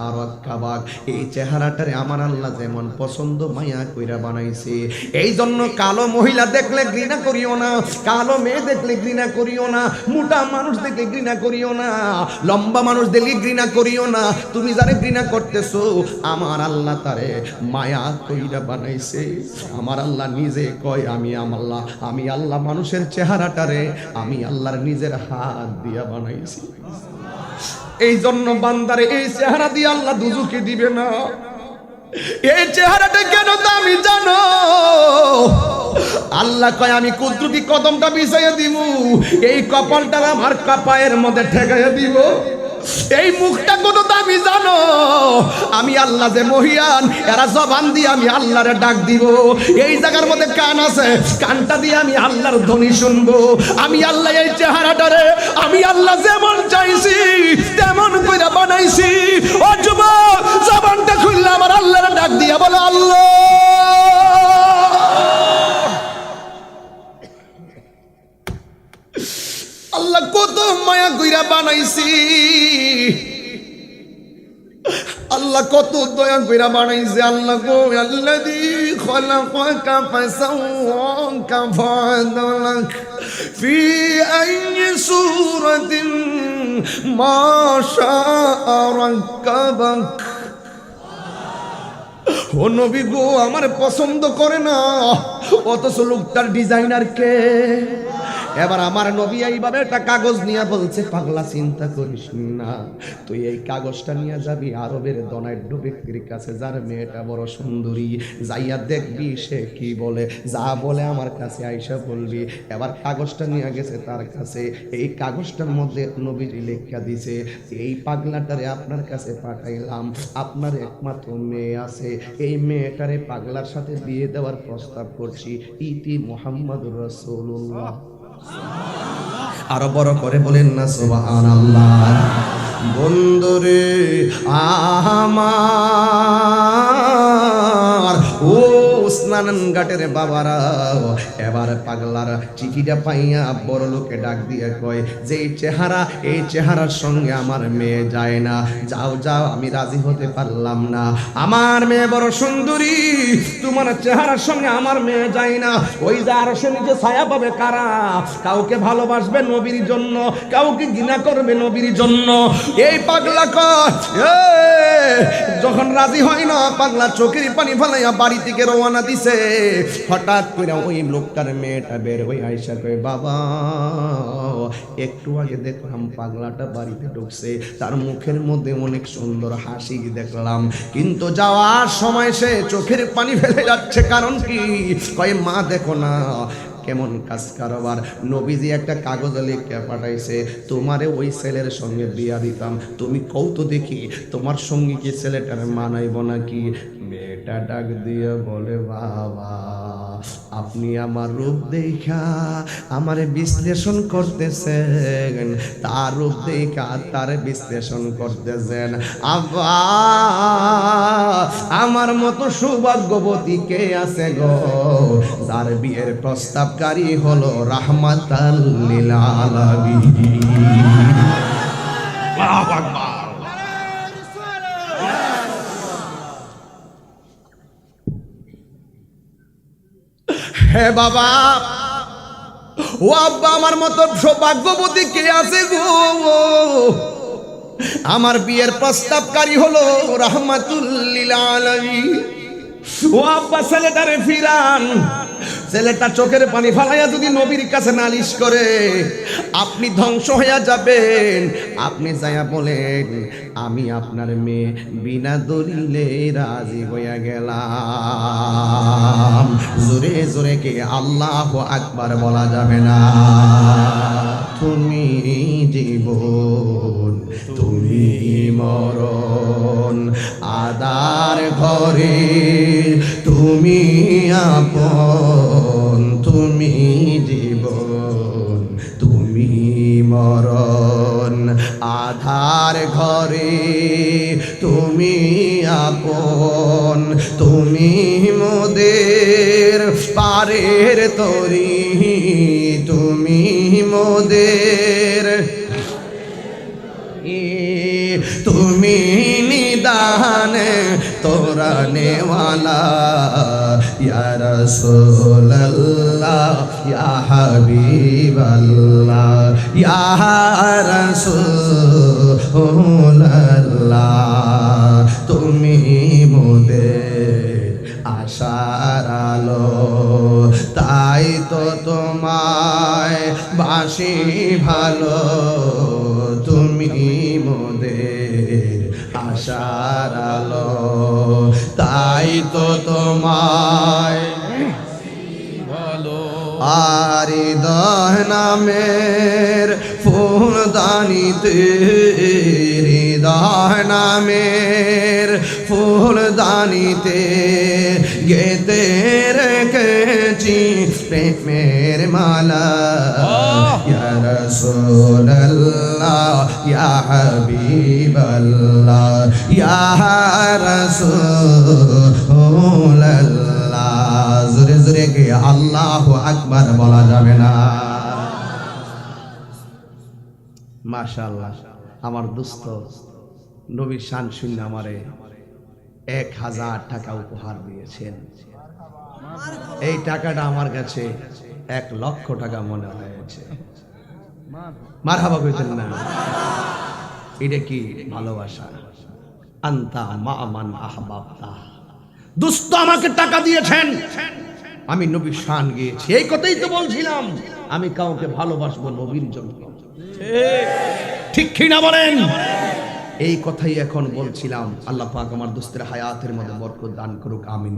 আরাকাবাক, এই চেহারাটারে আমার আল্লাহ যেমন পছন্দ মায়া কইরা বানাইছে। এই জন্য কালো মহিলা দেখলে ঘৃণা করিও না, কালো মেয়ে দেখলে ঘৃণা করিও না, মোটা মানুষ দেখলে ঘৃণা করিও না, লম্বা মানুষ দেখলে ঘৃণা করিও না। তুমি যারে ঘৃণা করতেছো, আমার আল্লাহ তারে মায়া কইরা বানাইছে। আমার আল্লাহ নিজে কয়, আমি আল্লাহ মানুষের চেহারাটারে আমি আল্লাহর নিজের হাত দিয়া বানাইছি। এই জন্য বান্দারে এই চেহারা দিয়ে আল্লাহ দুজকে দিবে না। এই চেহারাটা কেন দামি জানো? আল্লাহ কয়, আমি কুদরতি কদমটা বিছাইয়া দিব, এই কপালটা আমার কপায়ের মধ্যে ঠেকাইয়া দিব। এই মুখটা কত দামি জানো? আমি আল্লাহ যে মহিয়ান, এরা জবান দিয়ে আমি আল্লাহরে ডাক দিব। এই জায়গার মধ্যে কান আছে, কানটা দিয়ে আমি আল্লাহর ধ্বনি শুনবো। আমি আল্লাহ এই চেহারাটারে আমি আল্লাহ যেমন চাইছি তেমন কইরা বানাইছি। ও যুবক, জবানটা খুললে আমার আল্লাহরে ডাক দিয়া বলো, আল্লাহ। আল্লাহ কত মায়া কইরা বানাইছি, আল্লাহ কত দয়া কইরা বানাইছে। আল্লাহ গো, আল্লাযী খালাকাকা ফাসাওয়াকা ফাআদালাক ফি আইয়ি সূরাতিন মা শাআ রাক্কাবাক ও নবী গো আমার পছন্দ করে না, অথচ লোকটার ডিজাইনার কে? এবার আমার নবী এইভাবে একটা কাগজ নিয়ে বলছে, পাগলা চিন্তা করিস না, তুই এই কাগজটা নিয়ে যাবি আরবের ধনাঢ্য ব্যক্তির কাছে, যার মেয়েটা বড় সুন্দরী, যাইয়া দেখবি সে কি বলে, যা বলে আমার কাছে আইসা বলবি। এবার কাগজটা নিয়ে গেছে তার কাছে, এই কাগজটার মধ্যে নবীজি লেখা দিছে, এই পাগলাটারে আপনার কাছে পাঠাইলাম, আপনার একমাত্র মেয়ে আছে, এই মেয়েটারে পাগলার সাথে বিয়ে দেওয়ার প্রস্তাব করছি, ইতি মুহাম্মাদুর রাসূলুল্লাহ। আরো বড় করে বলেন না সুবহানাল্লাহ। বন্ধুরে আমার ও স্নান ঘাটের বাবারা, এবার পাগলার চিঠিটা পাইয়া বড় লোকে ডাক দিয়ে কয়, যে চেহারা, এই চেহারার সঙ্গে আমার মেয়ে যায় না, যাও যাও, আমি রাজি হতে পারলাম না, আমার মেয়ে বড় সুন্দরী, তোমার চেহারার সঙ্গে আমার মেয়ে যায় না। ওই যে আরশের নিচে ছায়া পাবে কারা? কাউকে ভালোবাসবে নবীর জন্য, কাউকে ঘৃণা করবে নবীর জন্য। এই পাগলা যখন রাজি হয় না, পাগলা চোখের পানি ফেলাইয়া বাড়ি থেকে রওনা দিছে। হঠাৎ করে ওই লোকটার মেয়েটা বের হয়ে আইসা কয়, বাবা একটু আগে দেখলাম পাগলাটা বাড়িতে ঢুকছে, তার মুখের মধ্যে অনেক সুন্দর হাসি দেখলাম, কিন্তু যাওয়ার সময় সে চোখের পানি ফেলে যাচ্ছে, কারণ কি? কয় মা দেখো না কেমন কাজ কারবার, নবীজি একটা কাগজে লিখে পাঠাইছে, তোমারে ওই ছেলের সঙ্গে বিয়া দিতাম, তুমি কৌতো দেখি তোমার সঙ্গে কি ছেলেটার মানাইব নাকি? মেয়েটা ডাক দিয়ে বলে, বাবা আপনি আমার রূপ দেখা আমারে বিশ্লেষণ করতেছেন, তার রূপ দেখা তার বিশ্লেষণ করতেছেন, আব্বা আমার মতো সৌভাগ্যবতী কে আছে গো, যার বিয়ের প্রস্তাবকারী হলো রাহমাতাল লিল আলামিন। আল্লাহু আকবার। হে বাবা, ও আব্বা আমার মতো সৌভাগ্যবতী কে আছে গো, আমার বিয়ের প্রস্তাবকারী হলো রাহমাতুল লিল আলামিন। ও আব্বা ছেলেটারে ফিরান, ছেলেটা চোখের পানি ফালাইয়া যদি নবীর কাছে নালিশ করে আপনি ধ্বংস হইয়া যাবেন। আপনি যাইয়া বলেন, আমি আপনার মেয়ে বিনা দলিলে রাজি হইয়া গেলাম। জোরে জোরে কে আল্লাহু আকবার বলা যাবে না? তুমি জীবন, তুমি মরণ, আদার ঘরে তুমি আপন, তুমি জীবন, তুমি মরণ, আধার ঘরে তুমি আপন, তুমি মোদের পারের তরি, তুমি মোদের, তুমি নিদান তোরা নেওয়ালা, ইয়া রাসূলুল্লাহ ইয়া হাবিবাল্লাহ ইয়া রাসূলুল্লাহ, তুমি মোদের আশার আলো, তাই তো তোমায় বাসি ভালো, তুমি মোদের আশার আলো, তাই তো তোমায় ভালো। আর হৃদয় নামের ফুলদানিতে, হৃদয় নামের ফুলদানিতে গেতে রেখেছি প্রেমের মালা, ইয়া রাসূলুল্লাহ ইয়া হাবিবাল্লাহ ইয়া রাসূলুল্লাহ। জোরে জোরে কে আল্লাহু আকবার বলা যাবে না? মাশাআল্লাহ। আমার দোস্ত নবীর শান শুনে আমারে 1000 টাকা উপহার দিয়েছেন। এই টাকাটা আমার কাছে 1 লক্ষ টাকা মনে হয়েছে। মারহাবা কইতেন না? এটা কি ভালোবাসা? আনতা মা মান আহবাবতা, দুস্থ আমাকে টাকা দিয়েছেন, আমি নবীর শান গেয়েছি। এই কথাই তো বলছিলাম, আমি কাউকে ভালোবাসবো নবীর জন্য। ঠিক কি না বলেন? এই কথাই এখন বলছিলাম। আল্লাহ পাক আমার দোস্তের হায়াতের মধ্যে বরকত দান করুক, আমিন।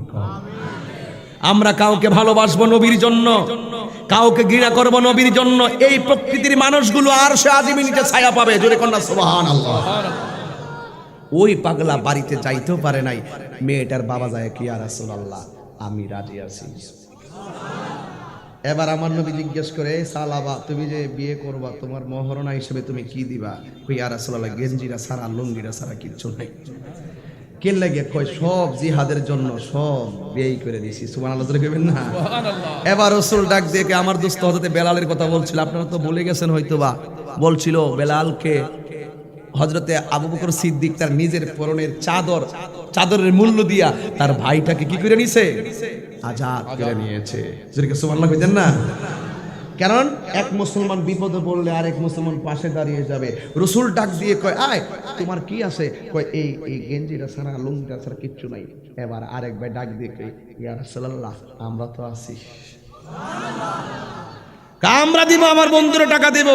আমরা কাউকে ভালোবাসবো নবীর জন্য, কাউকে ঘৃণা করবো নবীর জন্য। এই প্রকৃতির মানুষগুলো আরশে আজিমের নিচে ছায়া পাবে। জোরে কন্যা সুবহানাল্লাহ। ওই পাগলা বাড়িতে যাইতেও পারে নাই, মেয়েটার বাবা যায় কি, ইয়া রাসূলুল্লাহ আমি রাজি আছি। এবার আমার নবী জিজ্ঞেস করে, সালাবা তুমি যে বিয়ে করবা তোমার মহরণা হিসেবে তুমি কি দিবা? কই ইয়া রাসূলুল্লাহ গেঞ্জিরা সারা লুঙ্গিরা সারা কিচ্ছু নাই। কে লাগে? কয় সব জিহাদের জন্য সব বিয়ে করে দিয়েছি। সুবহানাল্লাহ কইবেন না? এবার রাসূল ডাক দিয়ে আমার দোস্ত হযরত বেলালের কথা বলছিল, আপনারা তো ভুলে গেছেন হয়তোবা। বলছিল বেলালকে হযরতে আবু বকর সিদ্দিক তার নিজের পরনের চাদরের মূল্য দিয়া তার ভাইটাকে কি করে নিছে? আজাদ করে নিয়েছে। যেটাকে সুবহানাল্লাহ কইতেন না? কারণ এক মুসলমান বিপদে পড়লে আরেক মুসলমান পাশে দাঁড়িয়ে যাবে। রাসূল ডাক দিয়ে কয়, আয় তোমার কি আছে? কয় এই গেঞ্জিটা ছাড়া লুঙ্গিটা ছাড়া কিচ্ছু নাই। এবার আরেক ভাই ডাক দিয়ে কয়, ইয়া রাসূলুল্লাহ আমরা তো আছি, আমরা দিব, আমার বন্ধুরা টাকা দেব।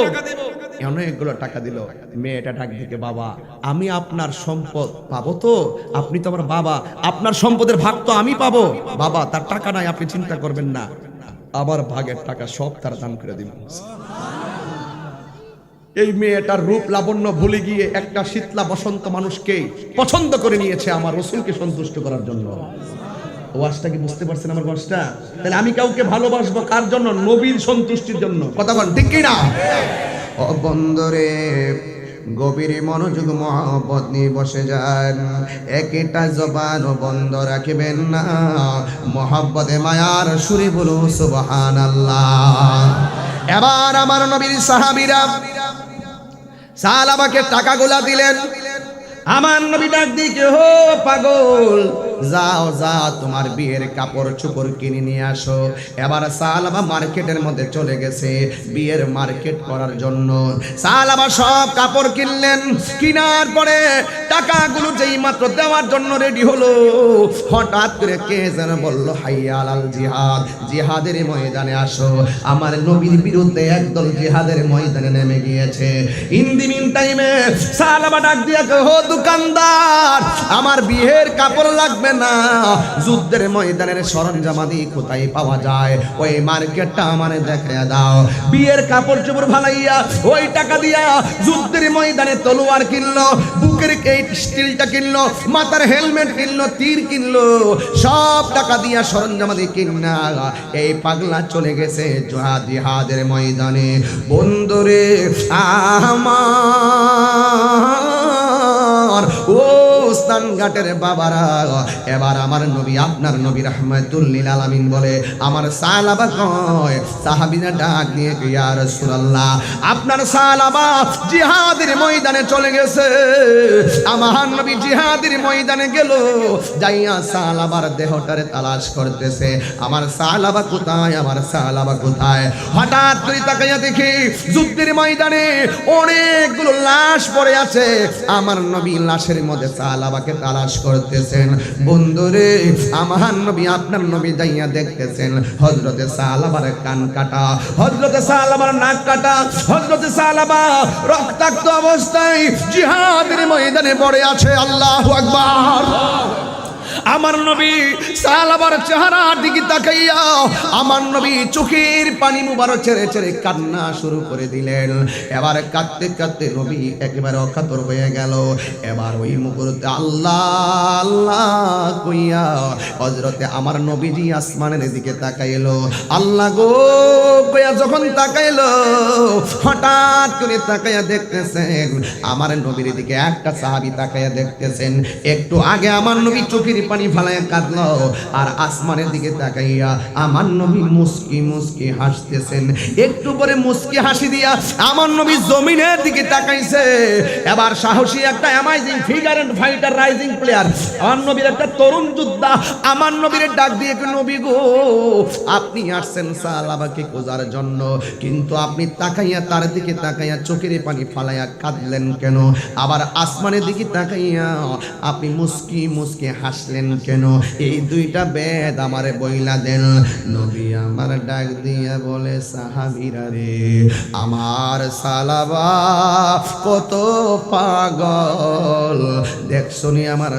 অনেকগুলো টাকা দিল। মেয়েটা ডাক দিকে, বাবা আমি আপনার সম্পদ পাবো তো? আপনি তো আমার বাবা, আপনার সম্পদের ভাগ তো আমি পাবো। বাবা তার টাকা নাই, আপনি চিন্তা করবেন না, আমার ভাগের টাকা সব তার দান করে দিব। এই মেয়েটার রূপ লাবণ্য ভুলে গিয়ে একটা শীতলা বসন্ত মানুষকে পছন্দ করে নিয়েছে আমার রাসূলকে সন্তুষ্ট করার জন্য। ওয়াজটা কি বুঝতে পারছেন আমার ওয়াজটা? তাহলে আমি কাউকে ভালোবাসবো কার জন্য? নবীর সন্তুষ্টির জন্য। কথা বল ঠিক কি না? ও বন্ধুরে, গভীর মনোযোগ মহব্বত নিয়ে বসে যান। একটা জবান বন্ধ রাখবেন না। মহব্বতে মায়ার সুরে বলো সুবহানাল্লাহ। এবার আমার নবীর সাহাবীরা সাহাবাকে টাকাগুলা দিলেন। আমার নবী ডাক দিকে, হো পাগল, যাও যাও তোমার বিয়ের কাপড় চোপড় কিনে নিয়ে আসো। এবার সাহাবা মার্কেটের মধ্যে চলে গেছে বিয়ের মার্কেট করার জন্য। সাহাবা সব কাপড় কিনলেন। কিনার পরে টাকাগুলো যেই মাত্র দেওয়ার জন্য রেডি হলো, হঠাৎ করে কে যেন বলল, হাইয়া আলাল জিহাদ, জিহাদের ময়দানে আসো। আমার নবীর বিরুদ্ধে একদল জিহাদের ময়দানে নেমে গিয়েছে। ইন দি মিন টাইমে সাহাবা ডাক দিয়ে, হো দোকানদার, আমার বিয়ের কাপড় লাগবে না, যুদ্ধের ময়দানের সরঞ্জামাদি কোথায় পাওয়া যায় ওই মার্কেটটা আমারে দেখাইয়া দাও। বিয়ের কাপড় চোপড় ভালাইয়া ওই টাকা দিয়া যুদ্ধের ময়দানে তলোয়ার কিনলো, বুকের এই স্টিলটা কিনলো, মাথার হেলমেট কিনলো, তীর কিনলো, সব টাকা দিয়া সরঞ্জামাদি কিনা এই পাগলা চলে গেছে জিহাদের ময়দানে। বন্ধুরে আমার ও স্থানঘাটের বাবারা, এবার আমার নবী আপনার নবী রাহমাতুল লিল আলামিন বলে, আমার সাহাবা কয়, সাহাবীরা ডাক দিয়ে, ইয়া রাসূলুল্লাহ আপনার সাহাবা জিহাদের ময়দানে চলে গেছে। আমার নবী জিহাদের ময়দানে গেল, যাইয়া সাহাবার দেহটারে তালাশ করতেছে, আমার সাহাবা কোথায়, আমার সাহাবা কোথায়। হঠাৎ করে তাকাইয়া দেখি যুদ্ধের ময়দানে অনেকগুলো লাশ পড়ে আছে। আমার নবী লাশের মধ্যে সাহাবাকে তালাশ করতেছেন। বন্ধুরে আমার নবী আপনার নবী যাইয়া দেখতেছেন হযরতে সাহাবার কান কাটা, হযরতে সাহাবার নাক কাটা, হযরতে সাহাবা রক্তাক্ত অবস্থায় জিহাদের ময়দানে পড়ে আছে। আল্লাহু আকবার। আমার নবী সাহাবার চেহারার দিকে তাকাইয়া আমার নবী চোখের পানি মুবারক ছেড়ে ছেড়ে কান্না শুরু করে দিলেন। এবার কাঁদতে কাঁদতে নবী একেবারে অকাতর হয়ে গেল। এবার ওই মুহূর্তে আল্লাহ আল্লাহ কইয়া হযরতে আমার নবীজি আসমানের দিকে তাকাইলো। আল্লাহ গো কইয়া যখন তাকাইলো, হঠাৎ করে তাকাইয়া দেখতেছেন আমার নবীর দিকে একটা সাহাবী তাকাইয়া দেখতেছেন। একটু আগে আমার নবী চোখের পানি ফালাইয়া কাঁদলো, আর আসমানের দিকে তাকাইয়া আমার নবী মুস্কি মুস্কি হাসতেছেন। একটু পরে মুস্কি হাসি দিয়া আমার নবী জমিনের দিকে তাকাইছে। এবার সাহসী একটা amazing figure and fighter rising player আমার নবীর একটা তরুণ যোদ্ধা আমার নবীর ডাক দিয়ে, নবী গো আপনি আসছেন সাহাবাকে খোঁজার জন্য, কিন্তু আপনি তাকাইয়া তার দিকে তাকাইয়া চোখের পানি ফালাইয়া কাঁদলেন কেন? আবার আসমানের দিকে তাকাইয়া আপনি মুস্কি মুস্কি হাসলেন কেন? এই দুইটা বেদ আমারে বইলা দেন। নবী আমার ডাক দিয়া বলে, সাহাবীরা রে, আমার সালাবা কত পাগল দেখছনি। আমার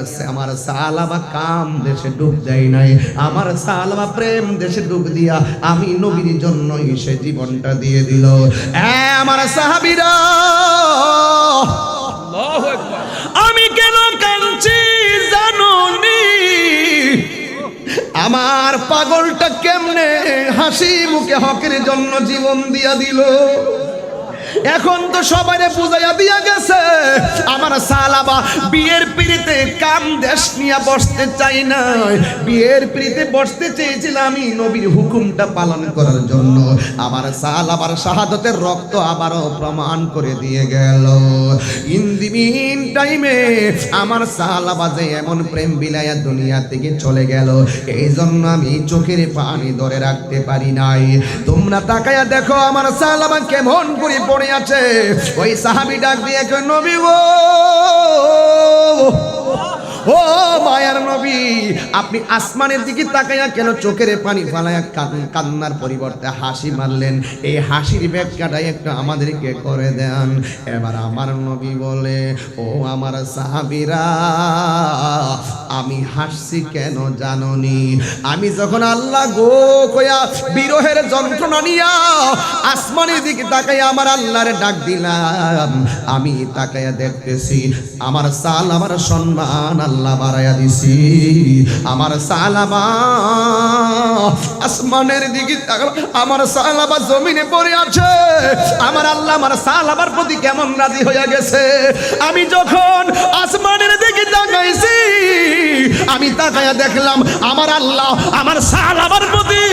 সালাবা কাম দেশে ডুব দেয় নাই, আমার সালাবা প্রেম দেশে ডুব দিয়া আমি নবীর জন্যই সে জীবনটা দিয়ে দিল। আমার সাহাবীরা, আল্লাহু আকবার। আমি কেন কাঁদছি জানোনি? আমার পাগলটা কেমনে হাসি মুখে হকের জন্য জীবন দিয়া দিল। এখন তো সবাইরে বুঝাইয়া দিয়া গেছে, আমার সালাবা বিয়ের পিড়িতে কাম দেশ নিয়ে বসতে চাই না। বিয়ের পিড়িতে বসতে চেয়েছিল আমি নবীর হুকুমটা পালন করার জন্য। আমার সালাবার শাহাদতের রক্ত আবারও প্রমাণ করে দিয়ে গেল। ইন দি মিন টাইমে আমার সালাবা যে এমন প্রেম বিলাইয়া দুনিয়া থেকে চলে গেল, এই জন্য আমি চোখের পানি ধরে রাখতে পারি নাই। তোমরা তাকায়া দেখো আমার সালাবা কেমন করে পড়ে আছে। ওই সাহাবী ডাক দিয়ে কয়, নবী গো, ও মায়ার নবী, আপনি আসমানের দিকে তাকাইয়া কেন চোখের পানি ফালাইয়া কান্নার পরিবর্তে হাসি মারলেন? এই হাসির ব্যাখ্যাটাই একটু আমাদেরকে করে দেন। এবার আমার নবী বলে, ও আমার সাহাবীরা, আমি হাসছি কেন জাননি? আমি যখন আল্লাহ গো কয়া বিরহের যন্ত্রণা নিয়া আসমানের দিকে তাকাইয়া আমার আল্লাহর ডাক দিলাম, আমি তাকাইয়া দেখতেছি আমার সাল আমার সম্মান আল্লাহ বাড়াইয়া দিছি। আমার সালাবা আসমানের দিকে আমার সালাবা জমিনে পড়ে আছে। আমার আল্লাহ আমার সালাবার প্রতি কেমন রাজি হয়ে গেছে। আমি যখন আসমানের দিকে তাকাইছি, আমি তাকাইয়া দেখলাম আমার আল্লাহ আমার সালাবার প্রতি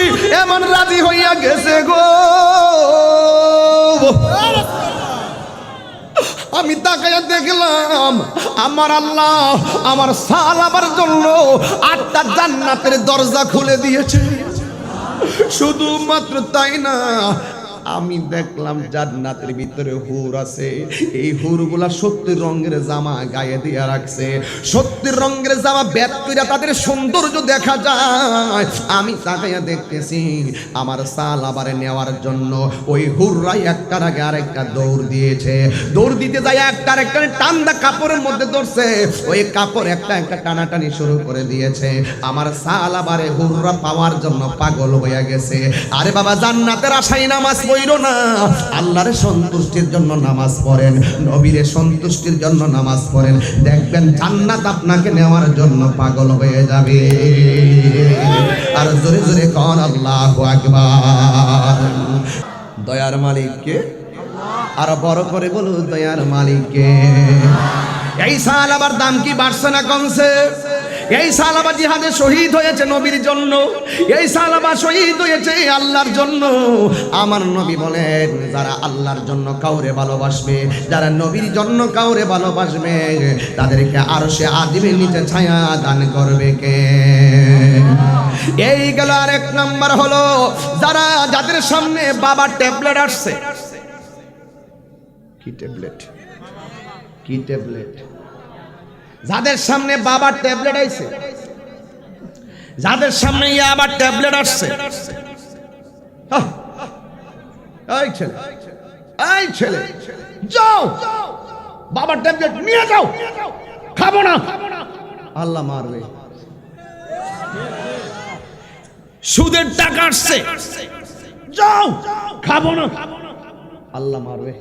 এমন রাজি হইয়া গেছে গো। আমি তাকাইয়া দেখলাম আমার আল্লাহ আমার সালাবার জন্য 8টা জান্নাতের দরজা খুলে দিয়েছে। শুধুমাত্র তাই না, আমি দেখলাম জান্নাতের ভিতরে হুর আছে। এই হুরগুলা 70 রঙের জামা গায়ে দিয়ে রাখছে। 70 রঙের জামা বেদ কইরা তাদের সৌন্দর্য দেখা যায়। আমি তাকাইয়া দেখতেছি আমার সালাবারে নেওয়ার জন্য ওই হুররাই একটার আগে আরেকটা দৌড় দিয়েছে। দৌড় দিতে যায় একটা আরেকটা টান্দা কাপড়ের মধ্যে ধরছে। ওই কাপড় একটা একটা টানাটানি শুরু করে দিয়েছে। আমার সালাবারে হুররা পাওয়ার জন্য পাগল হয়ে গেছে। আরে বাবা, জান্নাতের আশায় নামাজ পড়ো না, আল্লাহর সন্তুষ্টির জন্য নামাজ পড়েন, নবীর সন্তুষ্টির জন্য নামাজ পড়েন, দেখবেন জান্নাত আপনাকে নেওয়ার জন্য পাগল হয়ে যাবে। আর জোরে জোরে কোন আল্লাহু আকবার। দয়ার মালিককে আর বড় করে বলো, দয়ার মালিককে। এই সালাবার দাম কি বাড়ছে না কমছে? এই সালাবা জিহাদে শহীদ হয়েছে নবীর জন্য, এই সালাবা শহীদ হয়েছে আল্লাহর জন্য। আমার নবী বলেন, যারা আল্লাহর জন্য কাউরে ভালোবাসবে, যারা নবীর জন্য কাউরে ভালোবাসবে, তাদেরকে আরশে আজিমের নিচে ছায়া দান করবে কে? এই গেল আরেক নাম্বার হলো, যারা যাদের সামনে বাবা ট্যাবলেট আসছে। কি ট্যাবলেট? কি ট্যাবলেট? যাদের সামনে বাবার ট্যাবলেট আইছে, যাদের সামনে আবার ট্যাবলেট আসছে, এই ছেলে, এই ছেলে, যাও বাবার ট্যাবলেট নিয়ে যাও, খাবো না, আল্লাহ মারবে। সুদের টাকা আসছে, যাও খাবো না, আল্লাহ মারবে।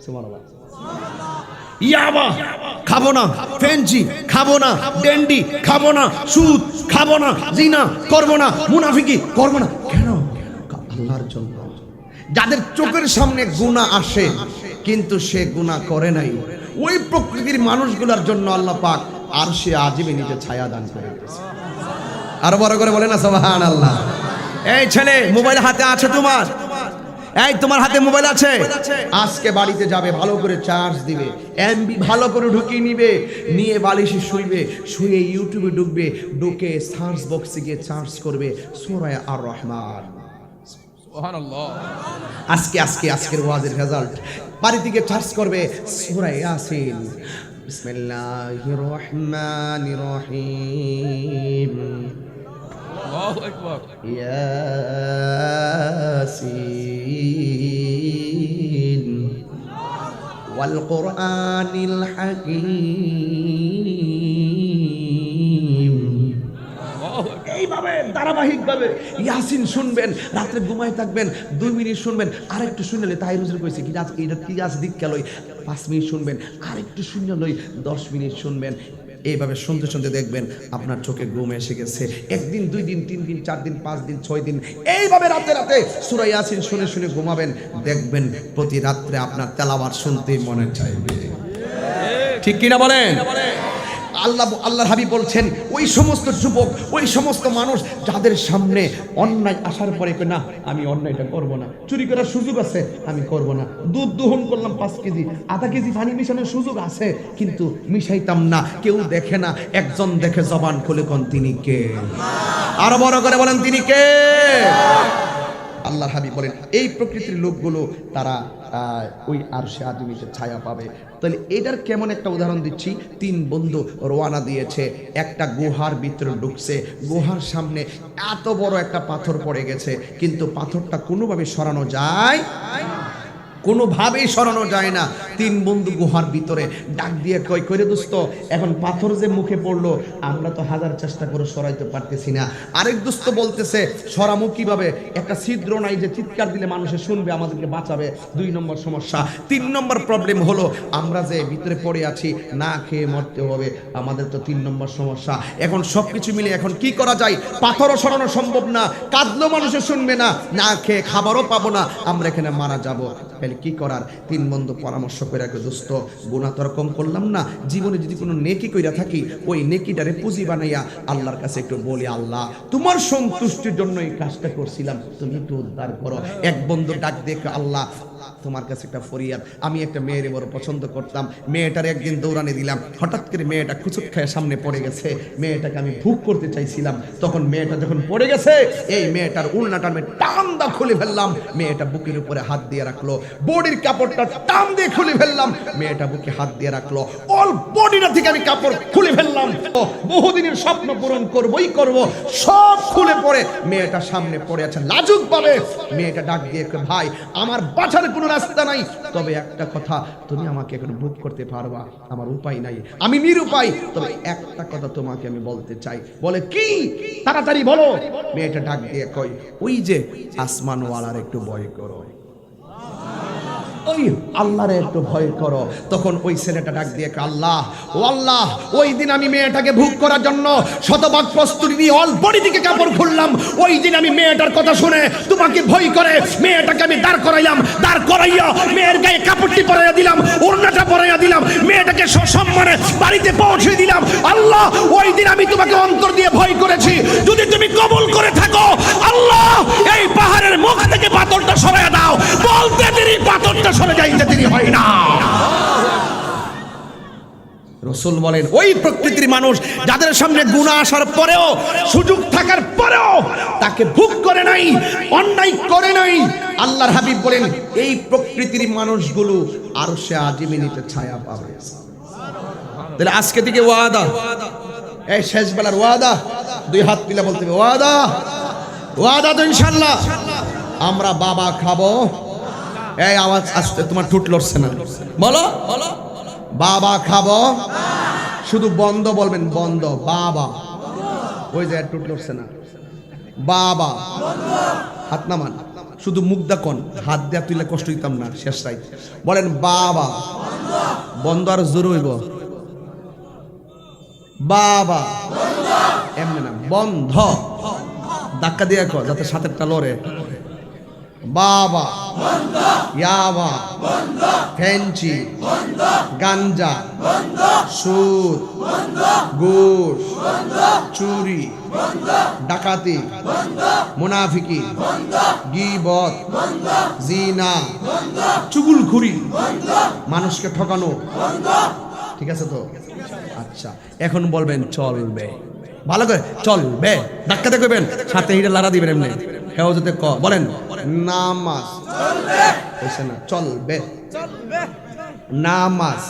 সুবহানাল্লাহ। ইয়াবা খাবো না, ফেঞ্চি খাবো না, ডেন্ডি খাবো না, সুদ খাবো না, জিনা করবো না, মুনাফিকি করবো না। কেন? আল্লাহর জন্য। যাদের চোখের সামনে গুনাহ আসে কিন্তু সে গুনাহ করে নাই, ওই প্রকৃতির মানুষগুলোর জন্য আল্লাহ পাক আরশে আজিমে নিজে ছায়া দান করে দিয়েছে। আর বড় করে বলে না সুবহানাল্লাহ। এই ছেলে, মোবাইল হাতে আছে তোমার? এই তোমার হাতে মোবাইল আছে? আজকে বাড়িতে যাবে, ভালো করে চার্জ দিবে, এমবি ভালো করে ঢুকিয়ে নিবে, নিয়ে বালিশে শুইবে, শুয়ে ইউটিউবে ঢুকবে, ঢুকে সার্চ বক্সে গিয়ে চার্জ করবে সূরা আর রহমান। সুবহানাল্লাহ। আজকের ওয়াজের রেজাল্ট বাড়ি থেকে চার্জ করবে সূরা ইয়াসিন। বিসমিল্লাহির রহমানির রহিম আল্লাহু আকবার। ইয়াসিন ওয়াল কুরআনিল হাকীম। এইভাবে ধারাবাহিকভাবে ইয়াসিন শুনবেন, রাত্রে ঘুমায় থাকবেন, 2 মিনিট শুনবেন, আরেকটু শুনলে তাই রুজুর কইছে কি আজকে এটা কি আজ দিক গেলই, 5 মিনিট শুনবেন, আরেকটু শুনলেই 10 মিনিট শুনবেন। এইভাবে শুনতে শুনতে দেখবেন আপনার চোখে ঘুম এসে গেছে। 1 দিন 2 দিন 3 দিন 4 দিন 5 দিন 6 দিন এইভাবে রাতে রাতে সূরা ইয়াসিন শুনে শুনে ঘুমাবেন, দেখবেন প্রতি রাত্রে আপনার তেলাওয়াত শুনতেই মনে চাইবে। ঠিক কিনা বলেন? আল্লাহর হাবিব বলছেন ওই সমস্ত যুবক, ওই সমস্ত মানুষ যাদের সামনে অন্যায় আসার পরে কই না আমি অন্যায়টা করব না, চুরি করার সুযোগ আছে আমি করব না, দুধ দহন করলাম 5 কেজি, আধা কেজি পানি মিশানোর সুযোগ আছে কিন্তু মিশাইতাম না, কেউ দেখে না, একজন দেখে জবান খুলে কোন তিনি কে? আরো বড় করে বলেন তিনি কে? আল্লাহর হাবিব বলেন এই প্রকৃতির লোকগুলো তারা ওই আরশে আজিমের ছায়া পাবে। তাহলে এটার কেমন একটা উদাহরণ দিচ্ছি। 3 বন্ধু রওনা দিয়েছে, একটা গুহার ভিতরে ঢুকছে, গুহার সামনে এত বড় একটা পাথর পড়ে গেছে, কিন্তু পাথরটা কোনোভাবে সরানো যায়, কোনোভাবেই সরানো যায় না। 3 বন্ধু গুহার ভিতরে ডাক দিয়ে কয় করে দোস্ত এখন পাথর যে মুখে পড়লো আমরা তো হাজার চেষ্টা করে সরাইতে পারতেছি না। আরেক দোস্ত বলতেছে সরামু কিভাবে, একটা ছিদ্র নাই যে চিৎকার দিলে মানুষে শুনবে আমাদেরকে বাঁচাবে। 2 নম্বর সমস্যা। 3 নম্বর প্রবলেম হলো আমরা যে ভিতরে পড়ে আছি না খেয়ে মরতে হবে, আমাদের তো 3 নম্বর সমস্যা। এখন সবকিছু মিলে এখন কি করা যায়? পাথরও সরানো সম্ভব না, কাঁদলেও মানুষে শুনবে না, না খেয়ে খাবারও পাবো না, আমরা এখানে মারা যাবো। কি করার? 3 বন্ধু পরামর্শ করে রাখে দোস্ত গুনাহ তো কম করলাম না, জীবনে যদি কোনো নেকি কইরা থাকি ওই নেকিটারে পুঁজি বানাইয়া আল্লাহর কাছে একটু বলি আল্লাহ তোমার সন্তুষ্টির জন্য এই কাজটা করছিলাম, তুমি একটু উদ্ধার করো। এক বন্ধু ডাক দেখে আল্লাহ তোমার কাছে একটা ফরিয়াদ, আমি একটা মেয়ের বড় পছন্দ করতাম, মেয়েটার একদিন দৌড়ানি দিলাম, হঠাৎ করে মেয়েটা কুচুক খায় সামনে পড়ে গেছে, মেয়েটাকে আমি ভুক করতে চাইছিলাম, তখন মেয়েটা যখন পড়ে গেছে এই মেয়েটার উল্নাটা আমি টান দা খুলে ফেললাম, মেয়েটা বুকের উপরে হাত দিয়ে রাখলো, বডির কাপড়টা টান দিয়ে খুলে ফেললাম, মেয়েটা বুকে হাত দিয়ে রাখলো, অল বডিটা থেকে আমি কাপড় খুলে ফেললাম, বহুদিনের স্বপ্ন পূরণ করবই করব, সব খুলে পড়ে মেয়েটা সামনে পড়ে আছে লাজুক ভাবে। মেয়েটা ডাক দিয়ে ভাই আমার বাঁচার কোনো রাস্তা নাই, তবে একটা কথা তুমি আমাকে এখন ভোগ করতে পারবা, আমার উপায় নাই, আমি নিরুপায়, তবে একটা কথা তোমাকে আমি বলতে চাই। বলে কি? তাড়াতাড়ি বলো। মেয়েটা ডাক দিয়ে কয় ওই যে আসমানওয়ালার একটু ভয় করো, ওই আল্লাহরে একটু ভয় করো। তখন ওই ছেলেটা ডাক দিয়ে আল্লাহ ও আল্লাহ ওই দিন আমি মেয়েটাকে ভোগ করার জন্য শতভাগ প্রস্তুতি নিয়ে অল বডি থেকে কাপড় খুললাম, ওই দিন আমি মেয়েটার কথা শুনে তোমাকে ভয় করে মেয়েটাকে আমি দাঁড় করাইলাম, দাঁড় করাইয়া মেয়ের গায়ে কাপড়টি পরাইয়া দিলাম, ওড়নাটা পরাইয়া দিলাম, মেয়েটাকে সসম্মানে বাড়িতে পৌঁছে দিলাম। আল্লাহ ওই দিন আমি তোমাকে অন্তর দিয়ে ভয় করেছি, যদি তুমি কবুল করে থাকো আল্লাহ এই পাহাড়ের মুখ থেকে পাথরটা সরাইয়া দাও। বলতে দেরি পাথরটা সরে যাইতে দেরি হয় না। রাসূল বলেন ওই প্রকৃতির মানুষ যাদের সামনে গুনাহ আসার পরেও সুযোগ থাকার পরেও তাকে ভোগ করে নাই, অন্যায় করে নাই, আল্লাহর হাবিব বলেন এই প্রকৃতির মানুষগুলো আরশে আজিমিনীতে ছায়া পাবে। তাহলে আজকে থেকে ওয়াদা, এই শেষ বেলার ওয়াদা, 2 হাত তুলে বলতে হবে ওয়াদা, ওয়াদা তো ইনশাআল্লাহ আমরা বাবা খাবো। এই আওয়াজ আসতে তোমার ঠুট লড়ছে না, বলো বাবা খাবো, শুধু বন্ধ বলবেন, বন্ধ বাবা, ওই যে ঠুট লড়ছে না, বাবা হাত নামান, শুধু মুখ দেখুন, হাত দেয়া তুইলে কষ্ট দিতাম না, শেষ রাইত বলেন বাবা বন্ধ, আর জোর হইব বাবা, এমনি না বন্ধ, ধাক্কা দিয়ে কর যাতে সাথেরটা লড়ে। বাবা ইয়াবা ফেঞ্চি গাঞ্জা সুদ ঘুষ চুরি ডাকাতি মুনাফিকি গীবত জিনা চুগলখুরি মানুষকে ঠকানো, ঠিক আছে তো? আচ্ছা এখন বলবেন চলবে, ভালো করে চলবে, ধাক্কা দিয়ে কইবেন, সাথে হিড়ে লাড়া দিবেন এমনি হেও যদি বলেন নামাজ চলবে, না চলবে, চলবে নামাজ,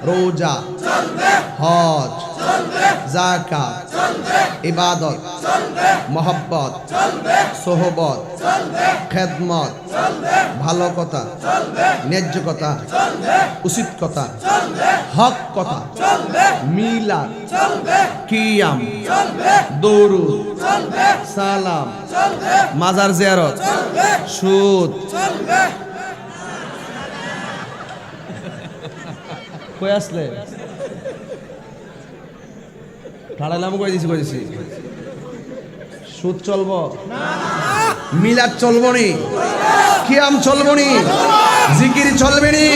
রোজা, হজ, যাকাত, ইবাদত, মহব্বত, সোহবত, খেদমত, ভালো কথা, ন্যায্য কথা, উচিত কথা, হক কথা, মিলাদ, কিয়াম, দরুদ, সালাম, মাজার জিয়ারত, সুদ, কই আসলে ঠাড়ালাম কই দিছি সুদ চলবো, মিলাদ চলবো নি, কিয়াম চলবো নি, জিকির চলবে নি,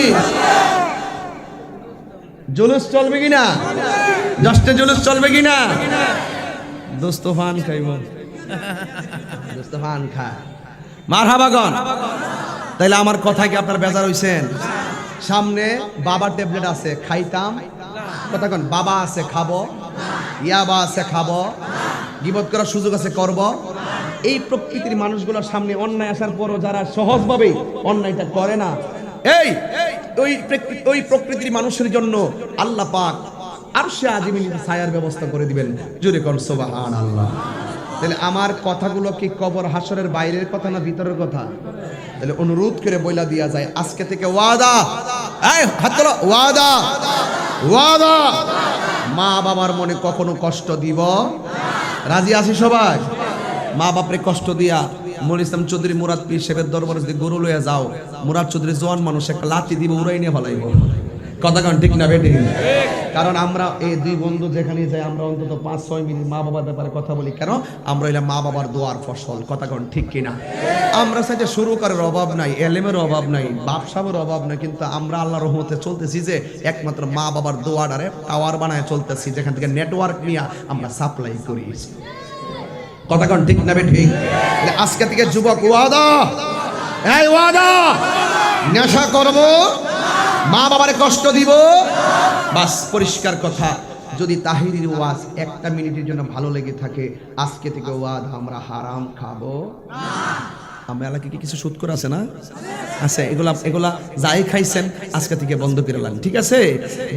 জুলুস চলবে কিনা, জষ্টে জুলুস চলবে কিনা, দোস্তফান খাইব, দোস্তফান খায় মারহাবাগন। তাইলে আমার কথা কি আপনার বেজার হইছেন? সামনে বাবার ট্যাবলেট আছে, খাইতাম কথা কন, বাবা আছে খাবো, ইয়াবা আছে খাবো, গীবত করার সুযোগ আছে করব। এই প্রকৃতির মানুষগুলোর সামনে অন্যায় আসার পরও যারা সহজভাবে অন্যায়টা করে না, ওই প্রকৃতির মানুষের জন্য আল্লাহ পাক আরশে আজিমের ছায়ার ব্যবস্থা করে দিবেন। জোরে কোন সুবহানাল্লাহ। তাহলে আমার কথাগুলো কি কবর হাসরের বাইরের কথা না ভিতরের কথা? তাহলে অনুরোধ করে বইলা দিয়া যায়, আজকে থেকে ওয়াদা, এই হাত তোলো, ওয়াদা, ওয়াদা, মা বাবার মনে কখনো কষ্ট দিব। রাজি আছি সবাই? মা বাপরে কষ্ট দিয়া মনির ইসলাম চৌধুরী মুরাদ পীর সাহেবের দরবারে যদি গরু লইয়া যাও, মুরাদ চৌধুরী জোয়ান মানুষ একটা লাঠি দিব, উড়াই নিয়ে ফেলাইব। কথা কারণ ঠিক না বেটি? কারণ আমরা এই দুই বন্ধু যেখানে যাই আমরা অন্তত 5-6 মিনিট মা বাবার ব্যাপারে কথা বলি। কেন? আমরা এলাম মা বাবার দোয়ার ফসল। কথা কারণ ঠিক কিনা? আমরা সাথে শুরু করার অভাব নাই, এলেমের অভাব নাই, ব্যবসার অভাব নাই, কিন্তু আমরা আল্লাহর রহমতে চলতেছি যে একমাত্র মা বাবার দোয়াটারে টাওয়ার বানায় চলতেছি, যেখান থেকে নেটওয়ার্ক নিয়ে আমরা সাপ্লাই করি। কথা কারণ ঠিক না বেটি? আজকে থেকে যুবক ওয়াদা, এই ওয়াদা, নেশা করব, মা বাবারে কষ্ট দিব, বাস পরিষ্কার কথা। যদি তাহিরির ওয়াজ 1টা মিনিটের জন্য ভালো লেগে থাকে, আজকে থেকে ওয়াজ আমরা হারাম খাবো। আমরা এলাকায় কি কিছু সুদ করে আছে না? আছে, এগুলা যাই খাইছেন আজকে থেকে বন্ধ করে লান, ঠিক আছে?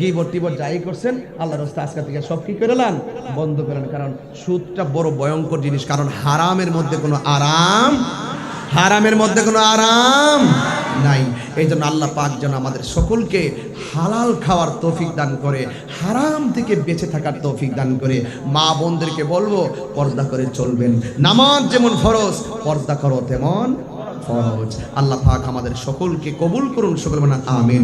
গিবট টিবট যাই করছেন আল্লাহর রাস্তায় আজকে থেকে সব কি করে লান, বন্ধ করেন। কারণ সুদটা বড় ভয়ঙ্কর জিনিস। কারণ হারামের মধ্যে কোনো আরাম, হারামের মধ্যে কোনো আরাম নাই। এই জন্য আল্লাহ পাক যেন আমাদের সকলকে হালাল খাওয়ার তৌফিক দান করে, হারাম থেকে বেঁচে থাকার তৌফিক দান করে। মা বোনদেরকে বলবো পর্দা করে চলবেন। নামাজ যেমন ফরজ, পর্দা করো তেমন ফরজ। আল্লাহ পাক আমাদের সকলকে কবুল করুন, সকল বলেন আমিন।